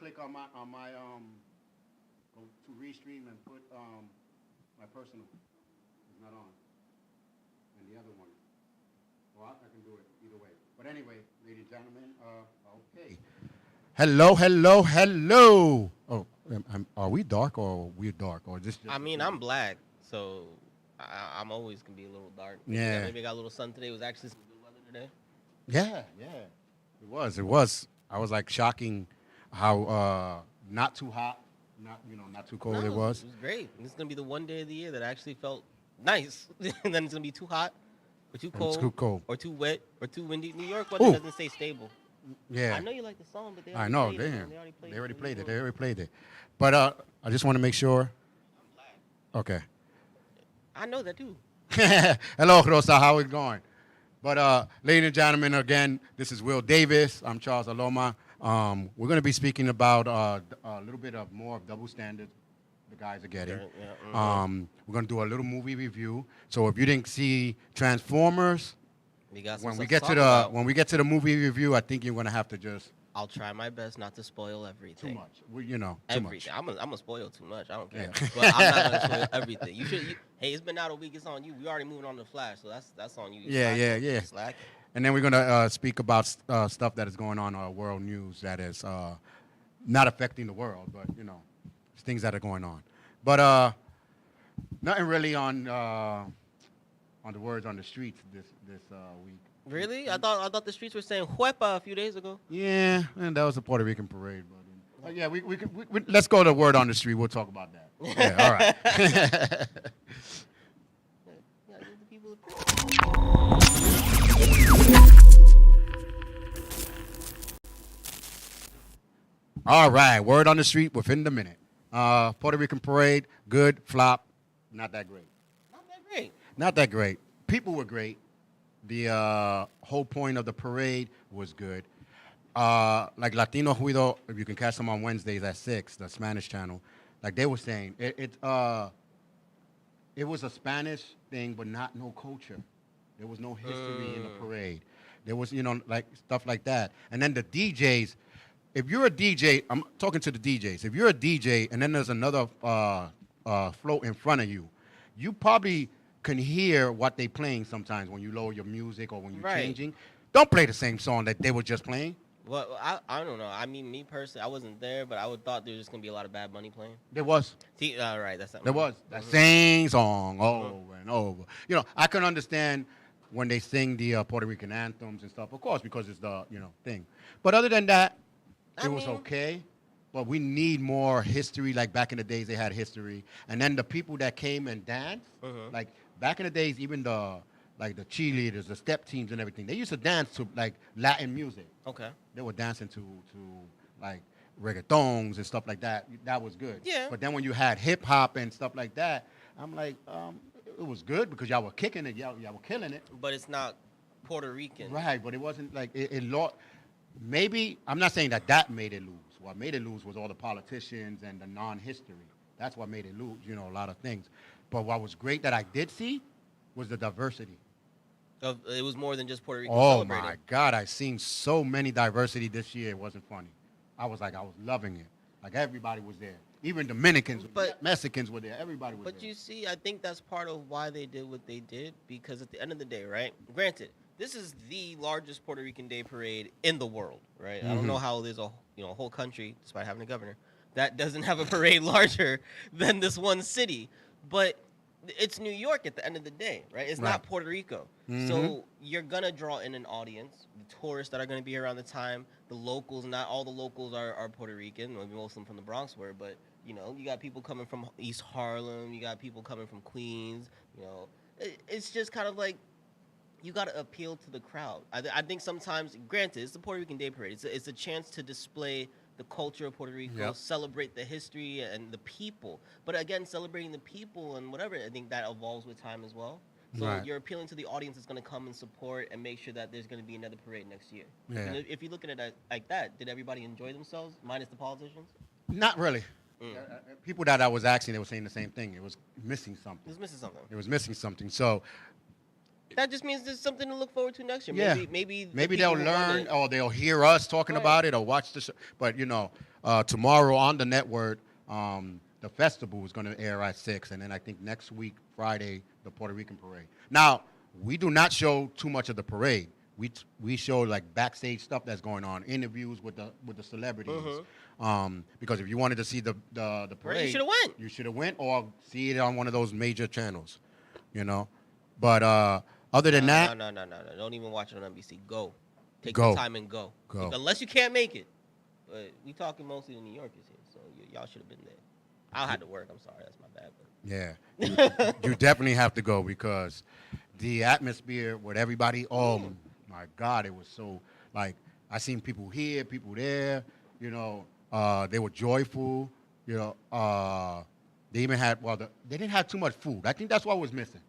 click on my go to restream and put my personal. It's not on, and the other one. Well, I can do it either way. But anyway, ladies and gentlemen, okay. Hello, hello, hello. Oh, are we dark or we're dark or just? I mean, I'm black, so I'm always gonna be a little dark. Yeah. Maybe I got a little sun today. It was actually some good weather today. Yeah. It was. I was like shocking how not too hot, not too cold No, it was. It was great. This is gonna be the one day of the year that actually felt nice, and then it's gonna be too hot, or too cold, or too wet, or too windy. New York weather doesn't stay stable. Yeah. I know you like the song, but they I already know. played it. Damn. They They played already played it. But I just want to make sure. I'm black. Okay. I know that too. Hello, Rosa. How it going? But ladies and gentlemen, again, this is Will Davis. I'm Charles Aloma. We're going to be speaking about a little bit of more of double standards the guys are getting. Yeah, We're going to do a little movie review. So if you didn't see Transformers, when we get to the movie review, I think you're going to have to just. I'll try my best not to spoil everything. Too much. Too everything. much. I'm gonna spoil too much. I don't care. Yeah. But I'm not gonna spoil everything. Hey, it's been out a week. It's on you. We already moving on to Flash, so that's on you. Yeah. Slack. And then we're going to speak about stuff that is going on in our world news that is not affecting the world, but, it's things that are going on. But nothing really on the words on the streets this week. Really? I thought the streets were saying "huepa" a few days ago. Yeah, and that was a Puerto Rican parade. But yeah, we let's go to word on the street. We'll talk about that. Yeah, all right. Yeah, give the people All right, word on the street within the minute. Puerto Rican parade, good, flop, not that great. Not that great. People were great. The whole point of the parade was good. Like Latino Juido, if you can catch them on Wednesdays at 6, the Spanish channel, like they were saying, it was a Spanish thing, but no culture. There was no history in the parade. There was, like stuff like that. And then the DJs, if you're a DJ, I'm talking to the DJs. If you're a DJ and then there's another float in front of you, you probably can hear what they playing sometimes when you lower your music or when you're changing. Don't play the same song that they were just playing. Well, I don't know. I mean, me personally, I wasn't there, but I would thought there was just gonna be a lot of Bad Bunny playing. There was. See, right, that's not. There was that same song over and over. I can understand when they sing the Puerto Rican anthems and stuff, of course, because it's the thing. But other than that, it was okay. But we need more history. Like back in the days, they had history, and then the people that came and danced, like. Back in the days, even the cheerleaders, the step teams and everything, they used to dance to like Latin music. Okay. They were dancing to like reggaetons and stuff like that. That was good. Yeah. But then when you had hip hop and stuff like that, I'm like, it was good because y'all were kicking it, y'all were killing it. But it's not Puerto Rican. Right, but it wasn't like it lost. Maybe I'm not saying that made it lose. What made it lose was all the politicians and the non-history. That's what made it lose. A lot of things. But what was great that I did see was the diversity. It was more than just Puerto Rico celebrating. My God, I seen so many diversity this year. It wasn't funny. I was loving it. Like everybody was there. Even Dominicans, Mexicans were there. Everybody was there. But you see, I think that's part of why they did what they did, because at the end of the day, right? Granted, this is the largest Puerto Rican Day parade in the world, right? Mm-hmm. I don't know how there's a whole country, despite having a governor, that doesn't have a parade larger than this one city. But it's New York at the end of the day, right? It's not Puerto Rico. Mm-hmm. So you're going to draw in an audience, the tourists that are going to be here around the time, the locals. Not all the locals are Puerto Rican. Maybe most of them from the Bronx were, but, you got people coming from East Harlem. You got people coming from Queens. It's just kind of like you got to appeal to the crowd. I think sometimes, granted, it's the Puerto Rican Day Parade. It's a chance to display the culture of Puerto Rico, celebrate the history and the people. But again, celebrating the people and whatever, I think that evolves with time as well. So you're appealing to the audience that's going to come and support and make sure that there's going to be another parade next year. Yeah. And if you're looking at it like that, did everybody enjoy themselves, minus the politicians? Not really. People that I was asking, they were saying the same thing. It was missing something. It was missing something. So that just means there's something to look forward to next year. Yeah. Maybe they'll learn or they'll hear us talking about it or watch the show. But, tomorrow on the network, the festival is going to air at 6, and then I think next week, Friday, the Puerto Rican parade. Now, we do not show too much of the parade. We show like backstage stuff that's going on, interviews with the celebrities. Because if you wanted to see the parade, you should have went, or see it on one of those major channels, you know. But other than that, no. Don't even watch it on NBC. Go, take Go. your time and go. Unless you can't make it. But we talking mostly to New Yorkers here, so y'all should have been there. I had to work. I'm sorry, that's my bad. Yeah, you definitely have to go because the atmosphere with everybody. Oh my God, it was so like I seen people here, people there. You know, they were joyful. You know, they even had they didn't have too much food. I think that's what was missing.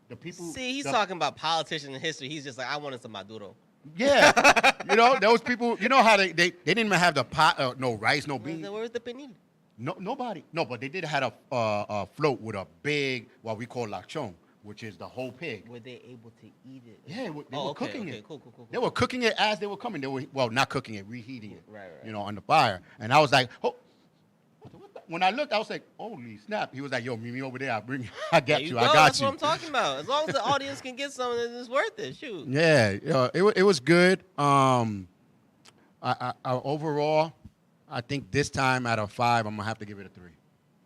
The people. See, he's talking about politicians and history. He's just like, I wanted some Maduro. Yeah, you know, those people. You know how they didn't even have the pot, no rice, no beans. Where's the penil? No, nobody. No, but they did have a float with a big, what we call lachon, which is the whole pig. Were they able to eat it? Yeah, they were cooking it. Cool. They were cooking it as they were coming. They were not cooking it, reheating it. Right. You know, on the fire. And I was like, oh. When I looked, I was like, holy snap. He was like, yo, meet me over there. I got you. I got That's you. what I'm talking about. As long as the audience can get something, it's worth it. Shoot. Yeah, it was good. I overall, I think this time out of 5, I'm going to have to give it a 3.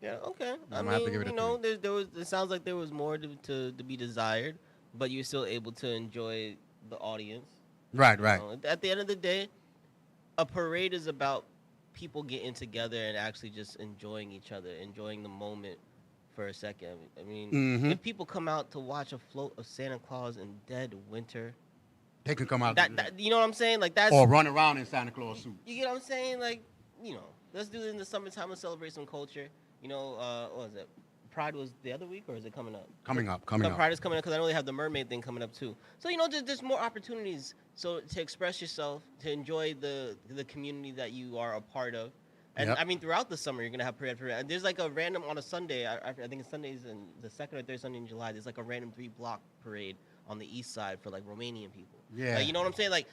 Yeah, okay. I mean, have to give it a you know, it sounds like there was more to be desired, but you're still able to enjoy the audience. Right. You know, at the end of the day, a parade is about people getting together and actually just enjoying each other, enjoying the moment for a second. I mean, if people come out to watch a float of Santa Claus in dead winter, they can come out. That you know what I'm saying? Like that's or run around in Santa Claus suits. You get what I'm saying? Like, you know, let's do it in the summertime and celebrate some culture. You know, what was it? Pride was the other week, or is it coming up? Coming up. Pride is coming up because I know they have the mermaid thing coming up too. So you know, there's more opportunities. So to express yourself, to enjoy the community that you are a part of, and I mean throughout the summer you're gonna have parade. And there's like a random on a Sunday. I think it's Sundays and the second or third Sunday in July. There's like a random 3-block parade on the east side for like Romanian people. Yeah, like, you know what I'm saying? Like,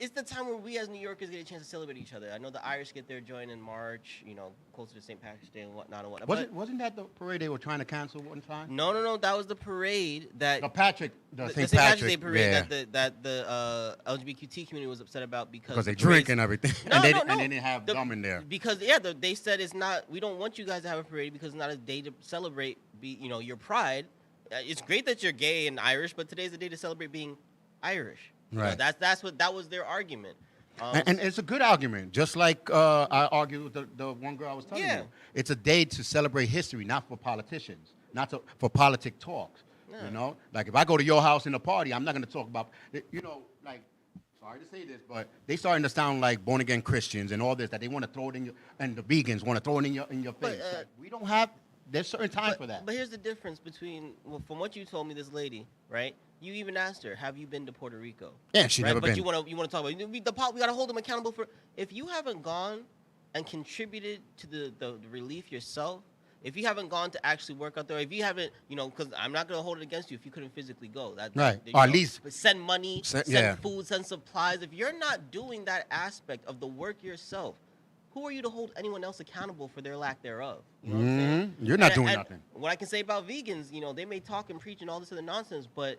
it's the time where we as New Yorkers get a chance to celebrate each other. I know the Irish get their joint in March, you know, closer to St. Patrick's Day and whatnot. Wasn't that the parade they were trying to cancel one time? No. That was the parade that the St. Patrick's Day parade that the LGBTQ community was upset about because they drink and everything, and they didn't have gum in there. Because they said it's not. We don't want you guys to have a parade because it's not a day to celebrate. Your pride. It's great that you're gay and Irish, but today's the day to celebrate being Irish. Right. That was their argument. And it's a good argument. Just like I argued with the one girl I was telling you. It's a day to celebrate history, not for politicians, for politic talks. Yeah. You know, like if I go to your house in a party, I'm not going to talk about, like, sorry to say this, but they starting to sound like born again Christians and all this that they want to throw it in your, and the vegans want to throw it in your face. Like, we don't have. There's certain time for that. But here's the difference between, from what you told me, this lady, right? You even asked her, "Have you been to Puerto Rico?" Yeah, she never been. But you want to talk about we got to hold them accountable for. If you haven't gone and contributed to the relief yourself, if you haven't gone to actually work out there, if you haven't, because I'm not going to hold it against you if you couldn't physically go. Right. Or at least send money, send food, send supplies. If you're not doing that aspect of the work yourself, who are you to hold anyone else accountable for their lack thereof? You know what I'm saying? You're not doing nothing. What I can say about vegans, they may talk and preach and all this other nonsense, but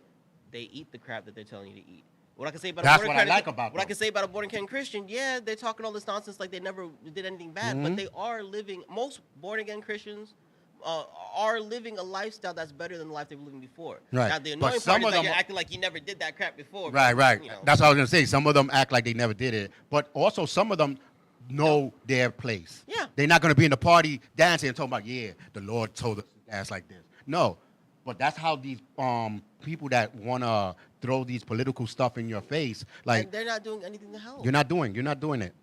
they eat the crap that they're telling you to eat. What I can say about I can say about a born-again Christian, yeah, they're talking all this nonsense like they never did anything bad, but they are living. Most born-again Christians are living a lifestyle that's better than the life they were living before. Right. Now the annoying part is that you're acting like you never did that crap before. Right. That's what I was gonna say. Some of them act like they never did it, but also some of them know their place. Yeah. They're not going to be in the party dancing and talking about, the Lord told us to dance like this. No. But that's how these people that want to throw these political stuff in your face, like, and they're not doing anything to help. You're not doing it.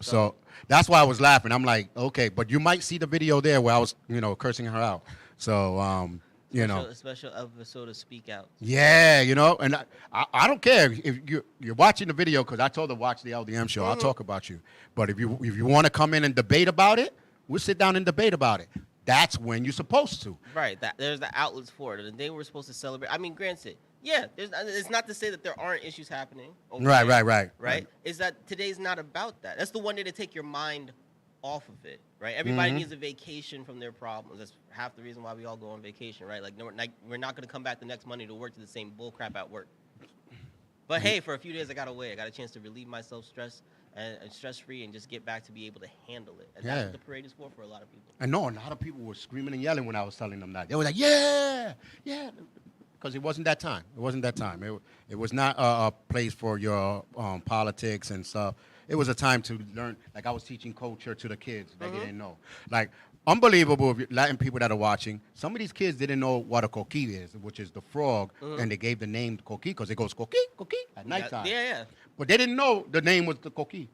So that's why I was laughing. I'm like, okay, but you might see the video there where I was, cursing her out. So, a special episode of Speak Out. Yeah, and I don't care if you're watching the video because I told her to watch the LDM show. I'll talk about you. But if you want to come in and debate about it, we'll sit down and debate about it. That's when you're supposed to. Right. There's the outlets for it, and they were supposed to celebrate. I mean, granted, it's not to say that there aren't issues happening. Right. Right. Is that today's not about that? That's the one day to take your mind off of it, right? Everybody needs a vacation from their problems. That's half the reason why we all go on vacation, right? Like, no, we're not going to come back the next Monday to work to the same bull crap at work. But hey, for a few days I got away. I got a chance to relieve myself and stress-free and just get back to be able to handle it. And that's what the parade is for a lot of people. I know a lot of people were screaming and yelling when I was telling them that. They were like, yeah, yeah. Because it wasn't that time. It wasn't that time. It was not a place for your politics and stuff. It was a time to learn. Like, I was teaching culture to the kids that they didn't know. Like, unbelievable, if Latin people that are watching, some of these kids didn't know what a coquí is, which is the frog, and they gave the name coquí because it goes coquí, coquí at nighttime. Yeah. But they didn't know the name was the coquí.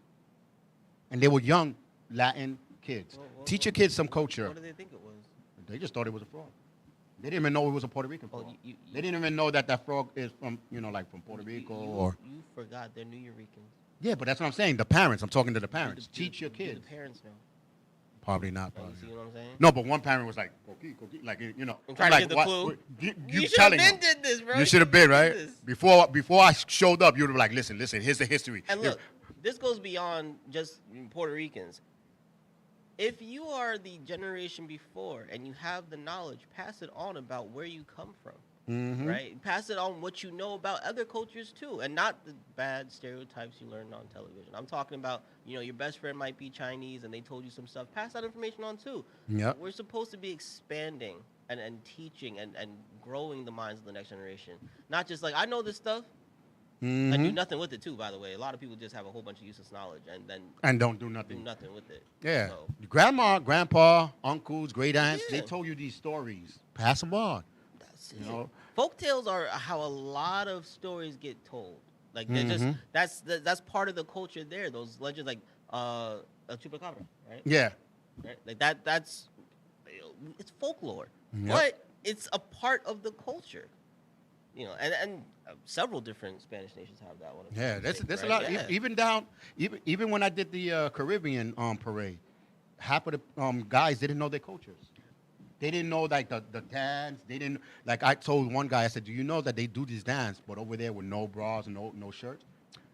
And they were young Latin kids. Teach your kids some culture. What did they think it was? They just thought it was a frog. They didn't even know it was a Puerto Rican frog. They didn't even know that frog is from, like from Puerto Rico or... You forgot they're New Yorkers. Yeah, but that's what I'm saying. The parents. I'm talking to the parents. Teach your kids. The parents know. Probably not. You see what I'm saying? No, but one parent was like, coquí, like, I'm trying to get the clue. You should have been did this, bro. You should have been, right? Before I showed up, you would have been like, listen, here's the history. And look, this goes beyond just Puerto Ricans. If you are the generation before and you have the knowledge, pass it on about where you come from, right? Pass it on what you know about other cultures too, and not the bad stereotypes you learned on television. I'm talking about, your best friend might be Chinese and they told you some stuff. Pass that information on too. Yep. We're supposed to be expanding and teaching and growing the minds of the next generation. Not just like, I know this stuff. I do nothing with it too, by the way. A lot of people just have a whole bunch of useless knowledge and don't do nothing. Do nothing with it. Yeah. So. Grandma, grandpa, uncles, great aunts, they told you these stories. Pass them on. That's it. Folk tales are how a lot of stories get told. Like they're just that's part of the culture there. Those legends like El Chupacabra, right? Yeah. Right? Like that's it's folklore. Yep. But it's a part of the culture. And several different Spanish nations have that one. Yeah, that's right? a lot. Yeah. Even when I did the Caribbean parade, half of the guys didn't know their cultures. They didn't know like the dance. They didn't like. I told one guy, I said, "Do you know that they do this dance, but over there with no bras and no shirts?"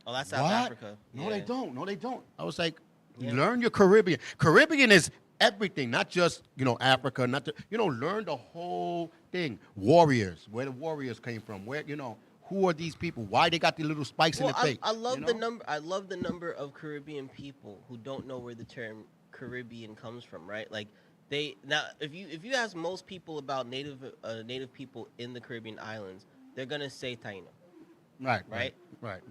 Oh, that's South Africa. No, they don't. No, they don't. I was like, learn your Caribbean. Caribbean is everything, not just Africa. Learn the whole thing. Warriors, where the warriors came from. Where who are these people? Why they got the little spikes in the face? I love the number. I love the number of Caribbean people who don't know where the term Caribbean comes from. Right, like. If you ask most people about native people in the Caribbean islands, they're gonna say Taino. Right.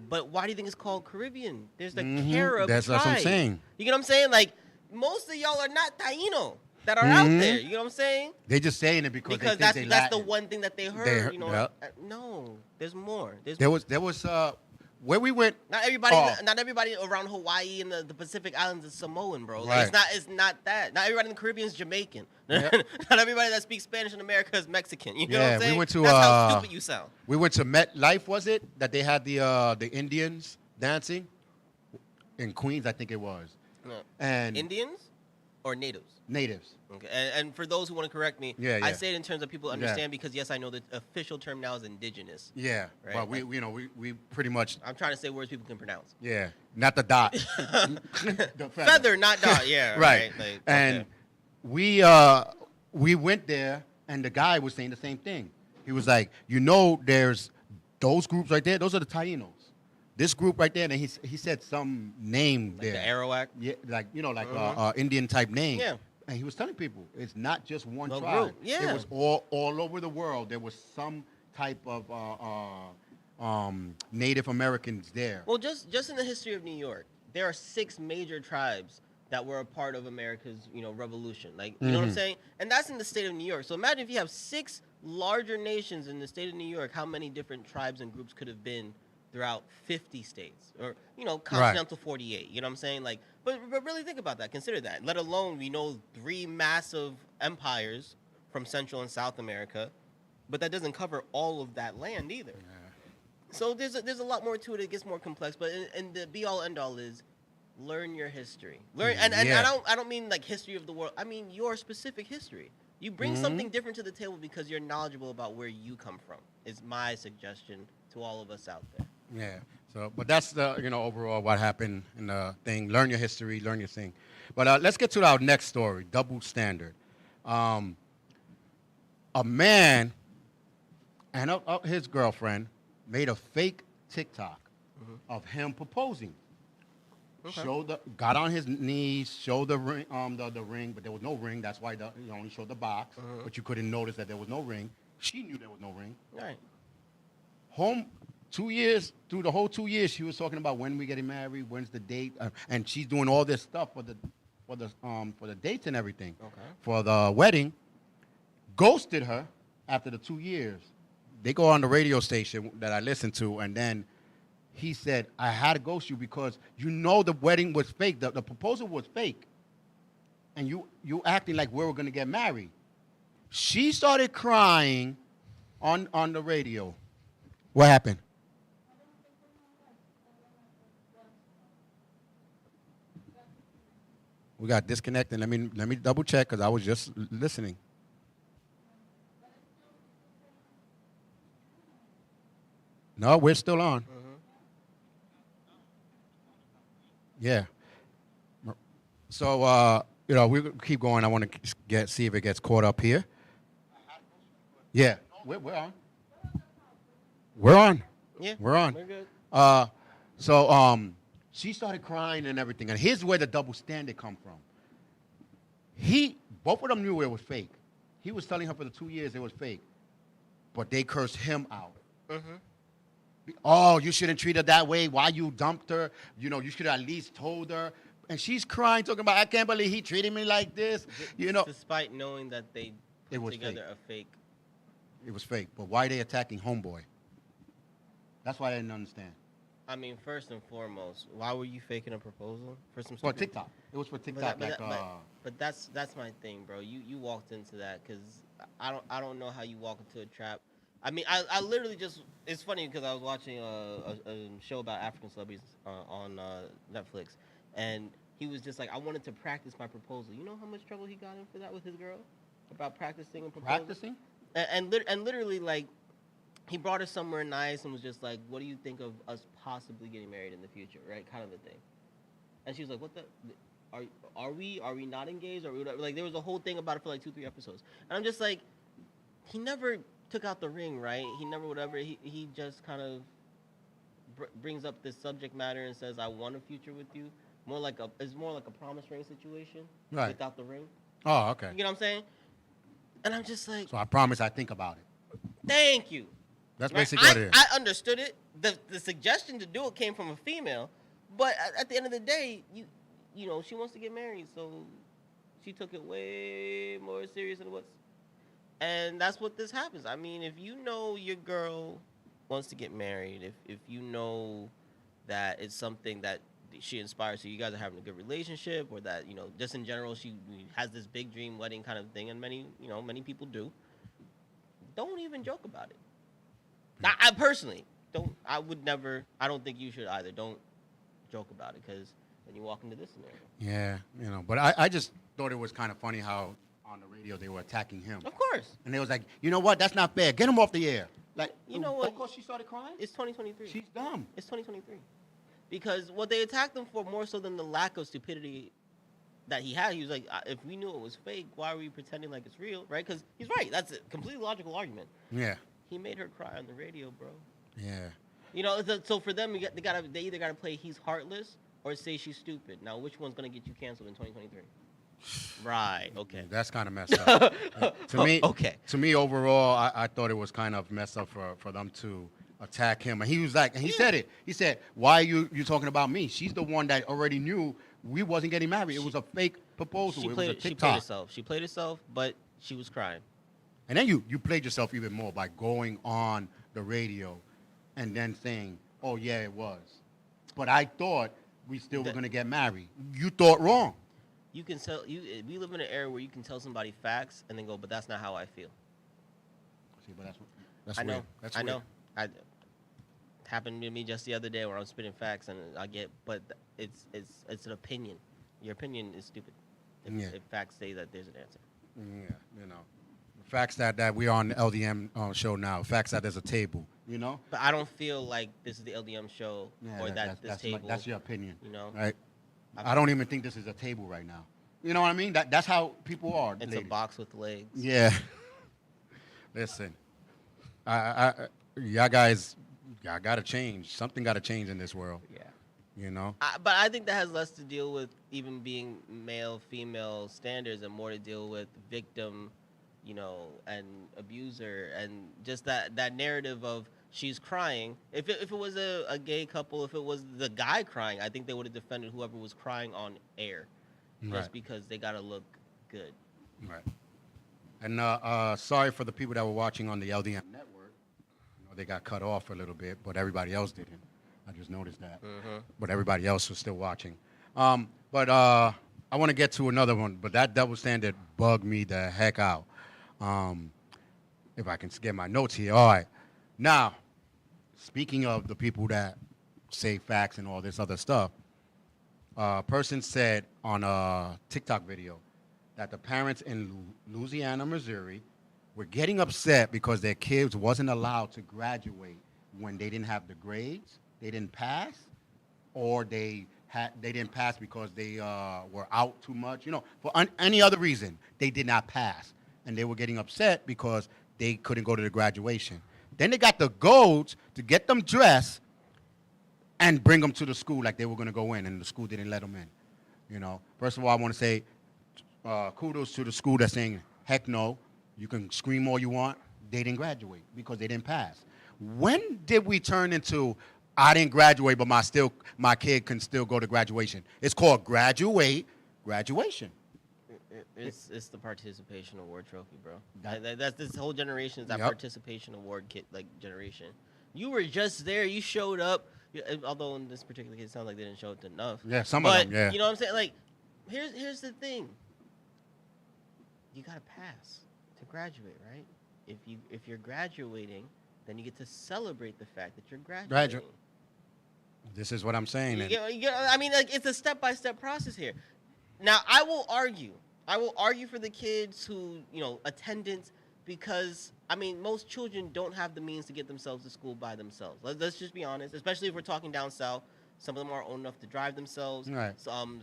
But why do you think it's called Caribbean? There's the Carib That's tribe. what I'm saying. You get what I'm saying? Like most of y'all are not Taino that are out there. You know what I'm saying? They just saying it because they think that's the one thing that they heard. No, there's more. There was where we went. Not everybody around Hawaii and the Pacific Islands is Samoan, bro. Like, it's not that. Not everybody in the Caribbean is Jamaican. Yep. Not everybody that speaks Spanish in America is Mexican. You know what I'm saying? We went to that's how stupid you sound. We went to MetLife, was it? That they had the Indians dancing in Queens, I think it was. No. And Indians or natives? Natives. Okay. And for those who want to correct me, I say it in terms of people understand because yes, I know the official term now is indigenous. Yeah. Right? Well, we pretty much. I'm trying to say words people can pronounce. Yeah. Not the dot. The feather, not dot. Yeah. Right. Like, and we went there, and the guy was saying the same thing. He was like, there's those groups right there. Those are the Tainos. This group right there, and he said some name like there. The Arawak? Yeah, like Indian type name. Yeah. And he was telling people it's not just one tribe. Group. Yeah. It was all over the world. There was some type of Native Americans there. Well, just in the history of New York, there are 6 major tribes that were a part of America's, revolution. Like, you know what I'm saying? And that's in the state of New York. So imagine if you have 6 larger nations in the state of New York, how many different tribes and groups could have been throughout 50 states or, continental 48, you know what I'm saying? Like, but really think about that. Consider that. Let alone, 3 massive empires from Central and South America, but that doesn't cover all of that land either. Yeah. So there's a lot more to it. It gets more complex, but and the be all end all is learn your history. And I don't mean like history of the world. I mean your specific history. You bring something different to the table because you're knowledgeable about where you come from. Is my suggestion to all of us out there. Yeah. So, but that's the overall what happened in the thing. Learn your history, learn your thing. But let's get to our next story. Double standard. Um, a man and his girlfriend made a fake TikTok of him proposing. Okay. Got on his knees, showed the ring, the ring, but there was no ring. That's why he only showed the box, but you couldn't notice that there was no ring. She knew there was no ring. Right. Home 2 years, through the whole 2 years, she was talking about when we getting married, when's the date, and she's doing all this stuff for the dates and everything. Okay. For the wedding. Ghosted her after the 2 years. They go on the radio station that I listened to, and then he said, I had to ghost you because the wedding was fake. The proposal was fake. And you acting like we were going to get married. She started crying on the radio. What happened? We got disconnected. Let me double check because I was just listening. No, we're still on. Yeah. So we keep going. I want to see if it gets caught up here. Yeah, we're on. We're on. Yeah. We're on. We're good. She started crying and everything, and here's where the double standard come from. Both of them knew it was fake. He was telling her for the 2 years it was fake, but they cursed him out. Oh, you shouldn't treat her that way. Why you dumped her? You should have at least told her. And she's crying, talking about, I can't believe he treated me like this. Despite knowing that they put together a fake. It was fake. But why are they attacking Homeboy? That's what I didn't understand. I mean, first and foremost, why were you faking a proposal for some? For TikTok. It was for TikTok. But that's my thing, bro. You walked into that because I don't know how you walk into a trap. I mean, I literally just, it's funny because I was watching a show about African celebrities on Netflix, and he was just like, I wanted to practice my proposal. You know how much trouble he got in for that with his girl? About practicing and proposing? Practicing? And literally, like, he brought her somewhere nice and was just like, what do you think of us possibly getting married in the future, right? Kind of a thing. And she was like, what the, are we not engaged? Are we not? Like, there was a whole thing about it for like 2-3 episodes. And I'm just like, he never took out the ring, right? He never whatever. He just kind of brings up this subject matter and says, I want a future with you. It's more like a promise ring situation, right, without the ring. Oh, okay. You know what I'm saying? And I'm just like, so I promise I think about it. Thank you. That's basically what it is. I understood it. The suggestion to do it came from a female, but at the end of the day, you know, she wants to get married, so she took it way more serious than it was. And that's what this happens. I mean, if you know your girl wants to get married, if you know that it's something that she inspires, so you guys are having a good relationship, or that, you know, just in general, she has this big dream wedding kind of thing, and many people do, don't even joke about it. I personally don't. I don't think you should either. Don't joke about it, because then you walk into this scenario. Yeah, but I just thought it was kind of funny how on the radio they were attacking him. Of course. And they was like, you know what? That's not fair. Get him off the air. Like, you know what? Of course she started crying. It's 2023. She's dumb. It's 2023. Because what they attacked him for, more so than the lack of stupidity that he had, he was like, if we knew it was fake, why are we pretending like it's real, right? Because he's right. That's a completely logical argument. Yeah. He made her cry on the radio, bro. Yeah. You know, so for them, they either got to play he's heartless or say she's stupid. Now, which one's going to get you canceled in 2023? Right. Okay. That's kind of messed up. To me, okay. To me, overall, I thought it was kind of messed up for them to attack him. And he was like, and he said it. He said, "Why are you talking about me? She's the one that already knew we wasn't getting married. It was a fake proposal. It was a TikTok." She played herself, but she was crying. And then you played yourself even more by going on the radio, and then saying, "Oh yeah, it was," but I thought we still were going to get married. You thought wrong. You can tell we live in an era where you can tell somebody facts and then go, but that's not how I feel. See, but that's I know. weird. That's I weird. know. It happened to me just the other day where I'm spitting facts and but it's an opinion. Your opinion is stupid. If facts say that there's an answer. Yeah, the facts that we're on the LDM show now. Facts that there's a table. You know. But I don't feel like this is the LDM show Yeah, or that's, this that's, table. that's your opinion. You know, Right. I don't even think this is a table right now. You know what I mean? That's how people are. It's ladies. a box with legs. Yeah. Listen, y'all guys, y'all gotta change. Something gotta change in this world. Yeah. You know. But I think that has less to deal with even being male, female standards, and more to deal with victim, and abuser, and just that narrative of she's crying. If it was a gay couple, if it was the guy crying, I think they would have defended whoever was crying on air, just because they gotta look good. Right. And sorry for the people that were watching on the LDM network. They got cut off a little bit, but everybody else didn't. I just noticed that. Mm-hmm. But everybody else was still watching. But I want to get to another one, but that double standard bugged me the heck out. If I can get my notes here. All right. Now, speaking of the people that say facts and all this other stuff, a person said on a TikTok video that the parents in Louisiana, Missouri, were getting upset because their kids wasn't allowed to graduate when they didn't have the grades, they didn't pass, or they didn't pass because they were out too much. For any other reason, they did not pass, and they were getting upset because they couldn't go to the graduation. Then they got the goats to get them dressed and bring them to the school like they were going to go in, and the school didn't let them in. First of all, I want to say kudos to the school that's saying, heck no, you can scream all you want. They didn't graduate because they didn't pass. When did we turn into, I didn't graduate, but my kid can still go to graduation? It's called graduation. It's the participation award trophy, bro. That's this whole generation is that participation award generation. You were just there. You showed up. Although in this particular case, it sounds like they didn't show up enough. Yeah, some of them. Yeah. You know what I'm saying? Like, here's the thing. You gotta pass to graduate, right? If you're graduating, then you get to celebrate the fact that you're graduating. This is what I'm saying. I mean, like, it's a step-by-step process here. Now, I will argue for the kids who, attendance, because, I mean, most children don't have the means to get themselves to school by themselves. Let's just be honest, especially if we're talking down south. Some of them aren't old enough to drive themselves. Right. Some,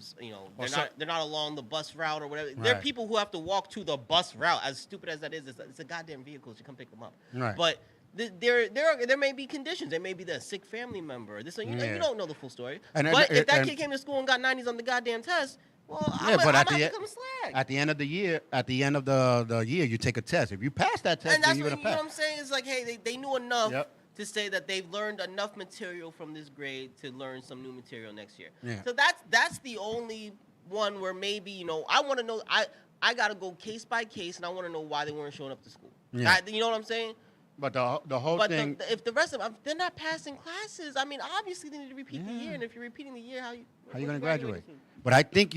they're not along the bus route or whatever. Right. There are people who have to walk to the bus route. As stupid as that is, it's a goddamn vehicle to come pick them up. Right. But there may be conditions. There may be the sick family member. You don't know the full story. But if that kid came to school and got 90s on the goddamn test, well, I might become a slag. At the end of the year, the year, you take a test. If you pass that test, then you're gonna pass. You know what I'm saying? It's like, hey, they knew enough. Yep. To say that they've learned enough material from this grade to learn some new material next year. Yeah. So that's the only one where maybe, I want to know, I got to go case by case, and I want to know why they weren't showing up to school. Yeah. You know what I'm saying? But the whole thing... if the rest of them, they're not passing classes, I mean, obviously they need to repeat the year, and if you're repeating the year, how you going to graduate? But I think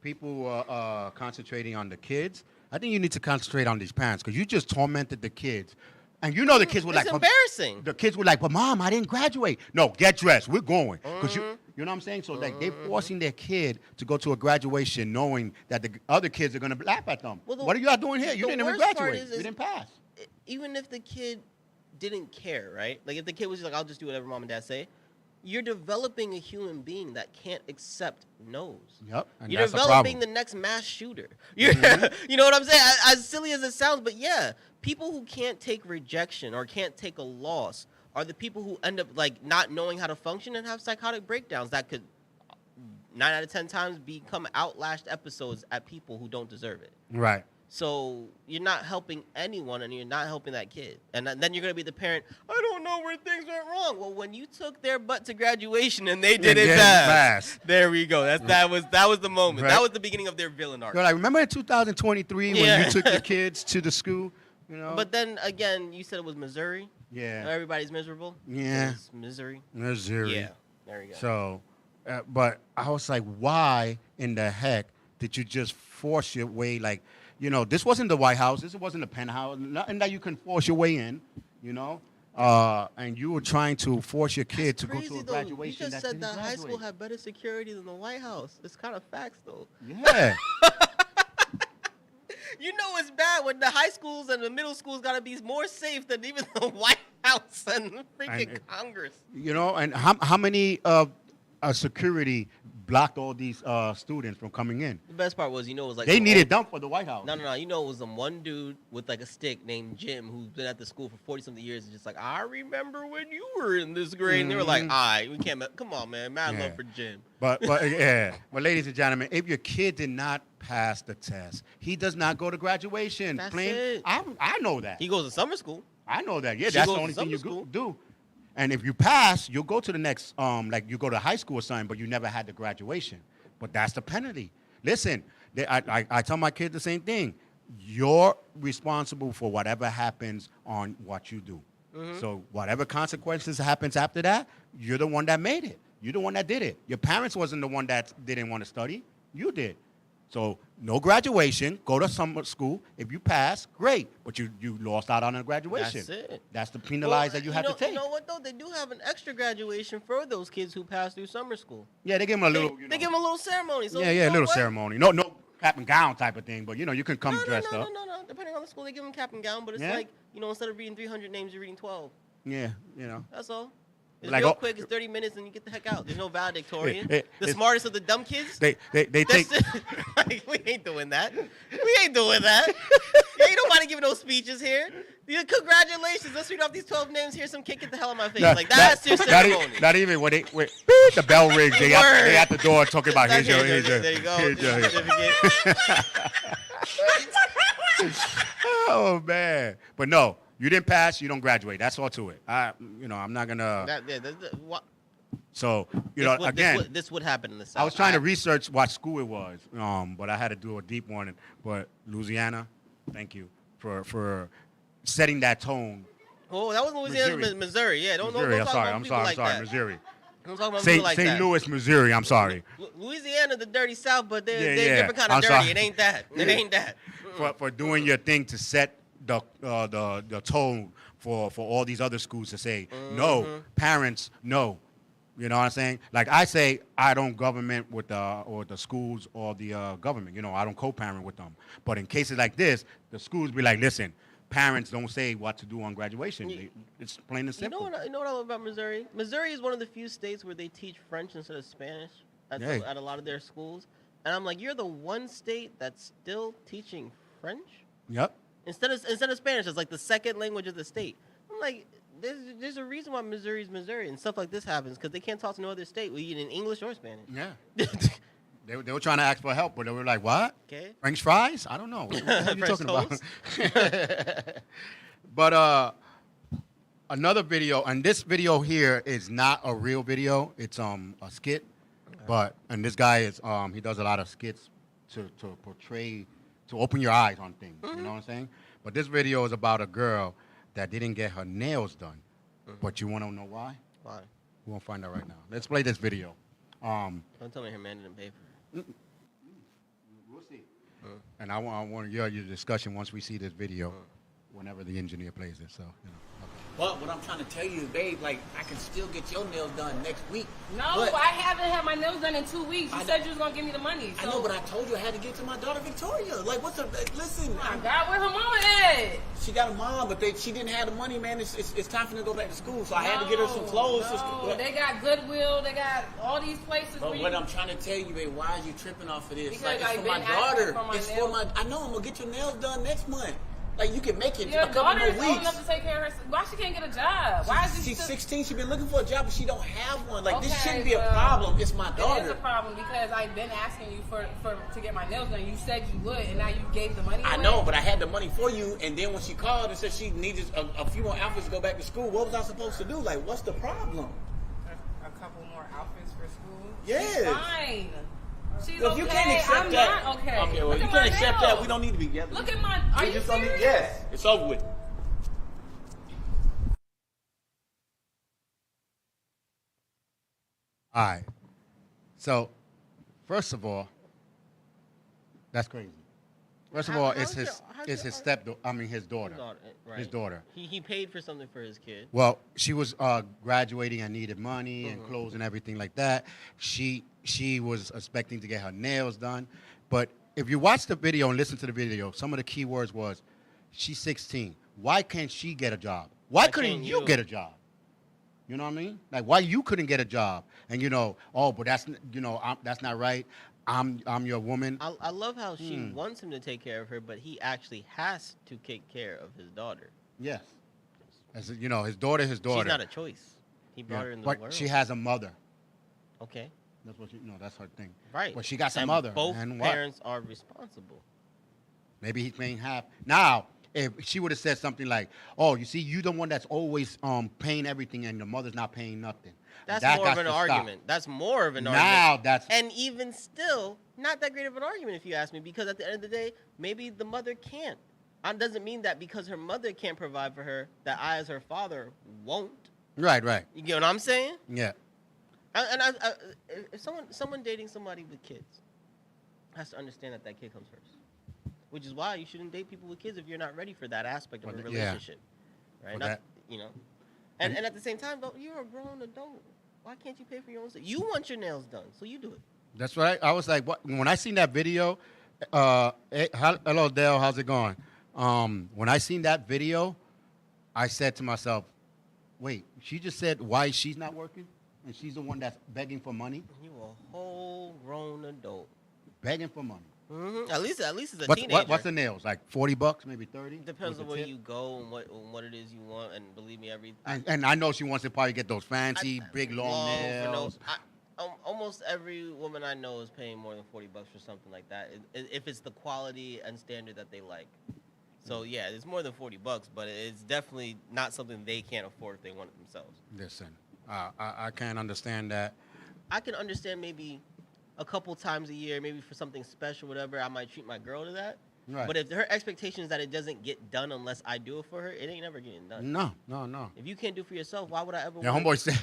people concentrating on the kids, I think you need to concentrate on these parents, because you just tormented the kids. And the kids were like, it's embarrassing. The kids were like, but Mom, I didn't graduate. No, get dressed. We're going. Because you know what I'm saying? So like they're forcing their kid to go to a graduation knowing that the other kids are going to laugh at them. Well, what are y'all doing here? You didn't even graduate. You didn't pass. Even if the kid didn't care, right? Like if the kid was just like, I'll just do whatever Mom and Dad say. You're developing a human being that can't accept no's. Yep. You're developing the next mass shooter. You know what I'm saying? As silly as it sounds, but yeah, people who can't take rejection or can't take a loss are the people who end up like not knowing how to function and have psychotic breakdowns that could 9 out of 10 times become outlashed episodes at people who don't deserve it. Right. So you're not helping anyone, and you're not helping that kid. And then you're going to be the parent, I don't know where things went wrong. Well, when you took their butt to graduation and they did it fast. There we go. That was the moment. Right. That was the beginning of their villain arc. Like, remember in 2023 when you took your kids to the school? But then, again, you said it was Missouri. Yeah. Everybody's miserable. Yeah. It's Missouri. Yeah. There we go. So, but I was like, why in the heck did you just force your way, like, this wasn't the White House. This wasn't the penthouse. Nothing that you can force your way in, and you were trying to force your kid to go to a graduation. You just said that high school had better security than the White House. It's kind of facts, though. Yeah. You know it's bad when the high schools and the middle schools got to be more safe than even the White House and the freaking Congress. You know, and how many security blocked all these students from coming in? The best part was, it was like they needed them for the White House. No. It was some one dude with like a stick named Jim who's been at the school for 40-something years. And just like, I remember when you were in this grade. And they were like, all right, we can't. Come on, man. Mad love for Jim. But yeah. But ladies and gentlemen, if your kid did not pass the test, he does not go to graduation. That's it. I know that. He goes to summer school. I know that. Yeah, that's the only thing you do. And if you pass, you'll go to the next, like you go to high school or something, but you never had the graduation. But that's the penalty. Listen, I tell my kids the same thing. You're responsible for whatever happens on what you do. Mm-hmm. So whatever consequences happens after that, you're the one that made it. You're the one that did it. Your parents wasn't the one that didn't want to study. You did. So no graduation. Go to summer school. If you pass, great. But you lost out on a graduation. That's it. That's the penalized that you have to take. You know what, though? They do have an extra graduation for those kids who pass through summer school. Yeah, they give them a little. They give them a little ceremony. So a little ceremony. No cap and gown type of thing. But, you can come dressed up. No. Depending on the school, they give them cap and gown. But it's like, instead of reading 300 names, you're reading 12. Yeah, That's all. It's like, real quick. It's 30 minutes, and you get the heck out. There's no valedictorian. The smartest of the dumb kids. They take. Like, we ain't doing that. We ain't doing that. Ain't nobody giving no speeches here. Congratulations. Let's read off these 12 names. Here's some kid. Get the hell out of my face. That's your ceremony. Not even when the bell rings. They at the door talking about here's your. There you go. Oh man, but no. You didn't pass, you don't graduate. That's all to it. I'm not gonna. So again, this would happen in the South. I was trying to research what school it was, but I had to do a deep one. But Louisiana, thank you for setting that tone. Oh, that was Louisiana, Missouri. Yeah, don't Missouri. I'm sorry, Missouri. Don't talk about people like that. St. Louis, Missouri. I'm sorry. Louisiana, the dirty South, but they're different kind of dirty. Sorry. It ain't that. It ain't that. For doing your thing to set the tone for all these other schools to say no, parents no, you know what I'm saying? Like I say, I don't government with the schools or the government. I don't co-parent with them. But in cases like this, the schools be like, listen, parents don't say what to do on graduation. It's plain and simple. You know what I love about Missouri? Missouri is one of the few states where they teach French instead of Spanish at a lot of their schools. And I'm like, you're the one state that's still teaching French? Yep. Instead of Spanish, it's like the second language of the state. I'm like, there's a reason why Missouri's Missouri and stuff like this happens because they can't talk to no other state in English or Spanish. Yeah. They were trying to ask for help, but they were like, what? Okay. French fries? I don't know. What are you talking about? But another video, and this video here is not a real video. It's a skit. Okay. And this guy he does a lot of skits to portray, to open your eyes on things. Mm-hmm. You know what I'm saying? But this video is about a girl that didn't get her nails done. Mm-hmm. But you want to know why? Why? We won't find out right now. Let's play this video. Don't tell me her man didn't pay for it. We'll see. And I want to hear your discussion once we see this video, whenever the engineer plays it. So, But what I'm trying to tell you is, babe, like, I can still get your nails done next week. No, I haven't had my nails done in 2 weeks. You said you was going to give me the money. So. I know, but I told you I had to get to my daughter, Victoria. Like, what's up? Listen. Oh, my God, where her mama at? She got a mom, but she didn't have the money, man. It's time for her to go back to school, so I had to get her some clothes. No, they got Goodwill. They got all these places. But what I'm trying to tell you, babe, why are you tripping off of this? Because it's for my daughter. It's for my... I know, I'm going to get your nails done next month. Like, you can make it your a couple more weeks. Your daughter is old enough to take care of herself. Why she can't get a job? Why is she's 16. She's been looking for a job, but she don't have one. Like, this shouldn't be a problem. It's my daughter. It is a problem because I've been asking you to get my nails done. You said you would, and now you gave the money away. I know, but I had the money for you, and then when she called and said she needed a few more outfits to go back to school, what was I supposed to do? Like, what's the problem? A couple more outfits for school? Yes. She's fine. She's if you can't accept that, not okay. Okay, well, you can't accept that. We don't need to be together. Look at my. Are you serious? Yes, it's over with. all right. So, first of all, that's crazy. First of all, it's his stepdaughter. I mean, his daughter. Right. His daughter. He paid for something for his kid. Well, she was graduating and needed money and clothes and everything like that. She was expecting to get her nails done, but if you watch the video and listen to the video, some of the key words was, she's 16. Why can't she get a job? Why couldn't can't you you? get a job? You know what I mean? Like, why you couldn't get a job? And but that's that's not right. I'm your woman. I love how she wants him to take care of her, but he actually has to take care of his daughter. Yes. As his daughter. She's not a choice. He brought her in the but world. she has a mother. Okay. That's what that's her thing. Right. But she got some And mother. both and what? parents are responsible. Maybe he's paying half. Now, if she would have said something like, "Oh, you see, you the one that's always paying everything, and the mother's not paying nothing." That's That more of got an to stop. argument. That's more of an Now argument. that's And even still, not that great of an argument if you ask me, because at the end of the day, maybe the mother can't. It doesn't mean that because her mother can't provide for her, that I as her father won't. right. You get what I'm saying? Yeah. If someone dating somebody with kids has to understand that kid comes first, which is why you shouldn't date people with kids if you're not ready for that aspect of a relationship, right? For And at the same time, though, you're a grown adult. Why can't you pay for your own stuff? You want your nails done, so you do it. That's right. I was like, what? When I seen that video, hello Dale, how's it going? When I seen that video, I said to myself, wait, she just said why she's not working, and she's the one that's begging for money. You a whole grown adult. Begging for money. Mm-hmm. At least as a What's, teenager. what's the nails? Like $40, maybe 30. Depends on with the where tip? you go and what it is you want. And believe me, And I know she wants to probably get those fancy, big, long nails. Almost every woman I know is paying more than $40 for something like that. If it's the quality and standard that they like. So yeah, it's more than $40, but it's definitely not something they can't afford if they want it themselves. Listen, I can't understand that. I can understand maybe a couple times a year, maybe for something special, whatever, I might treat my girl to that. Right. But if her expectation is that it doesn't get done unless I do it for her, it ain't never getting done. No. If you can't do it for yourself, why would I ever? Yeah, homeboy said,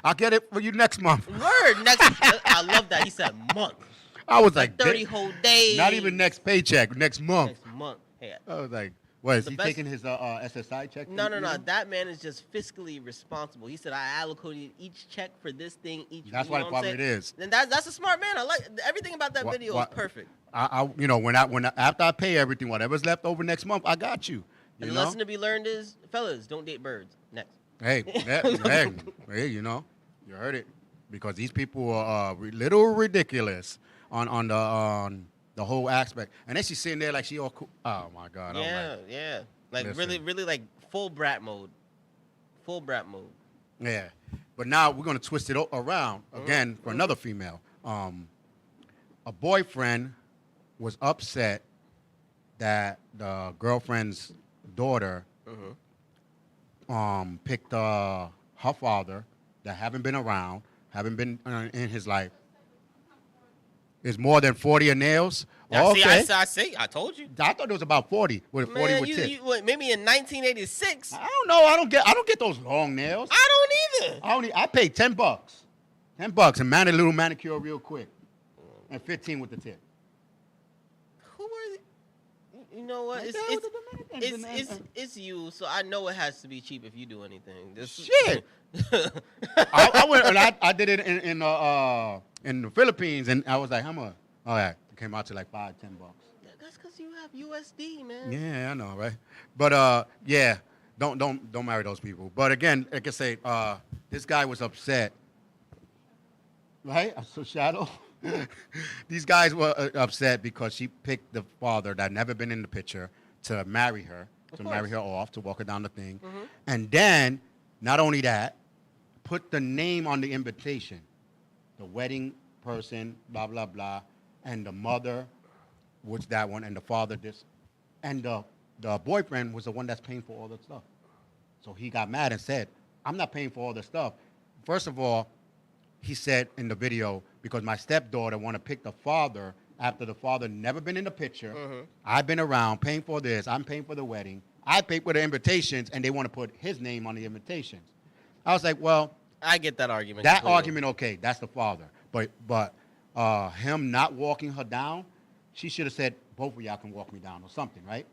"I'll get it for you next month." Word next. I love that. He said month. I was like 30 whole days. Not even next paycheck, next month. Next month. Hey, I was like, what, is The he best- taking his SSI check? no. That man is just fiscally responsible. He said I allocated each check for this thing each. That's you why know what I'm probably saying? it is. And that's a smart man. I like everything about that video is perfect. After I pay everything, whatever's left over next month, I got you. And You the know? lesson to be learned is, fellas, don't date birds. Next. Hey, you know, you heard it, because these people are little ridiculous on the whole aspect, and then she's sitting there like she all cool. Oh my God! Yeah. Like Listen. really like full brat mode. Full brat mode. Yeah, but now we're gonna twist it around again for another female. A boyfriend was upset that the girlfriend's daughter picked her father that haven't been around, haven't been in his life. Is more than 40 a nails? Okay. I told you. I thought it was about 40. With 40 Man, with tip. maybe in 1986. I don't know. I don't get those long nails. I don't either. I paid $10. $10 and man a little manicure real quick. And 15 with the tip. Who are they? You know what? Right there with the Dominicans, It's you, so I know it has to be cheap if you do anything. Shit. I went and I did it in the Philippines, and I was like, how much? All right, it came out to like $5-10. That's because you have USD, man. Yeah, I know, right? But yeah, don't marry those people. But again, like I say, this guy was upset, right? So Shadow. These guys were upset because she picked the father that never been in the picture to marry her, marry her off, to walk her down the thing, and then not only that, put the name on the invitation, the wedding person, blah blah blah, and the mother, which that one, and the father this, and the boyfriend was the one that's paying for all the stuff. So he got mad and said, "I'm not paying for all the stuff." First of all, he said in the video, because my stepdaughter want to pick the father after the father never been in the picture. I've been around paying for this. I'm paying for the wedding. I pay for the invitations, and they want to put his name on the invitations. I was like, well, I get that argument. that completely. argument, okay, that's the father. But him not walking her down, she should have said, both of y'all can walk me down or something, right?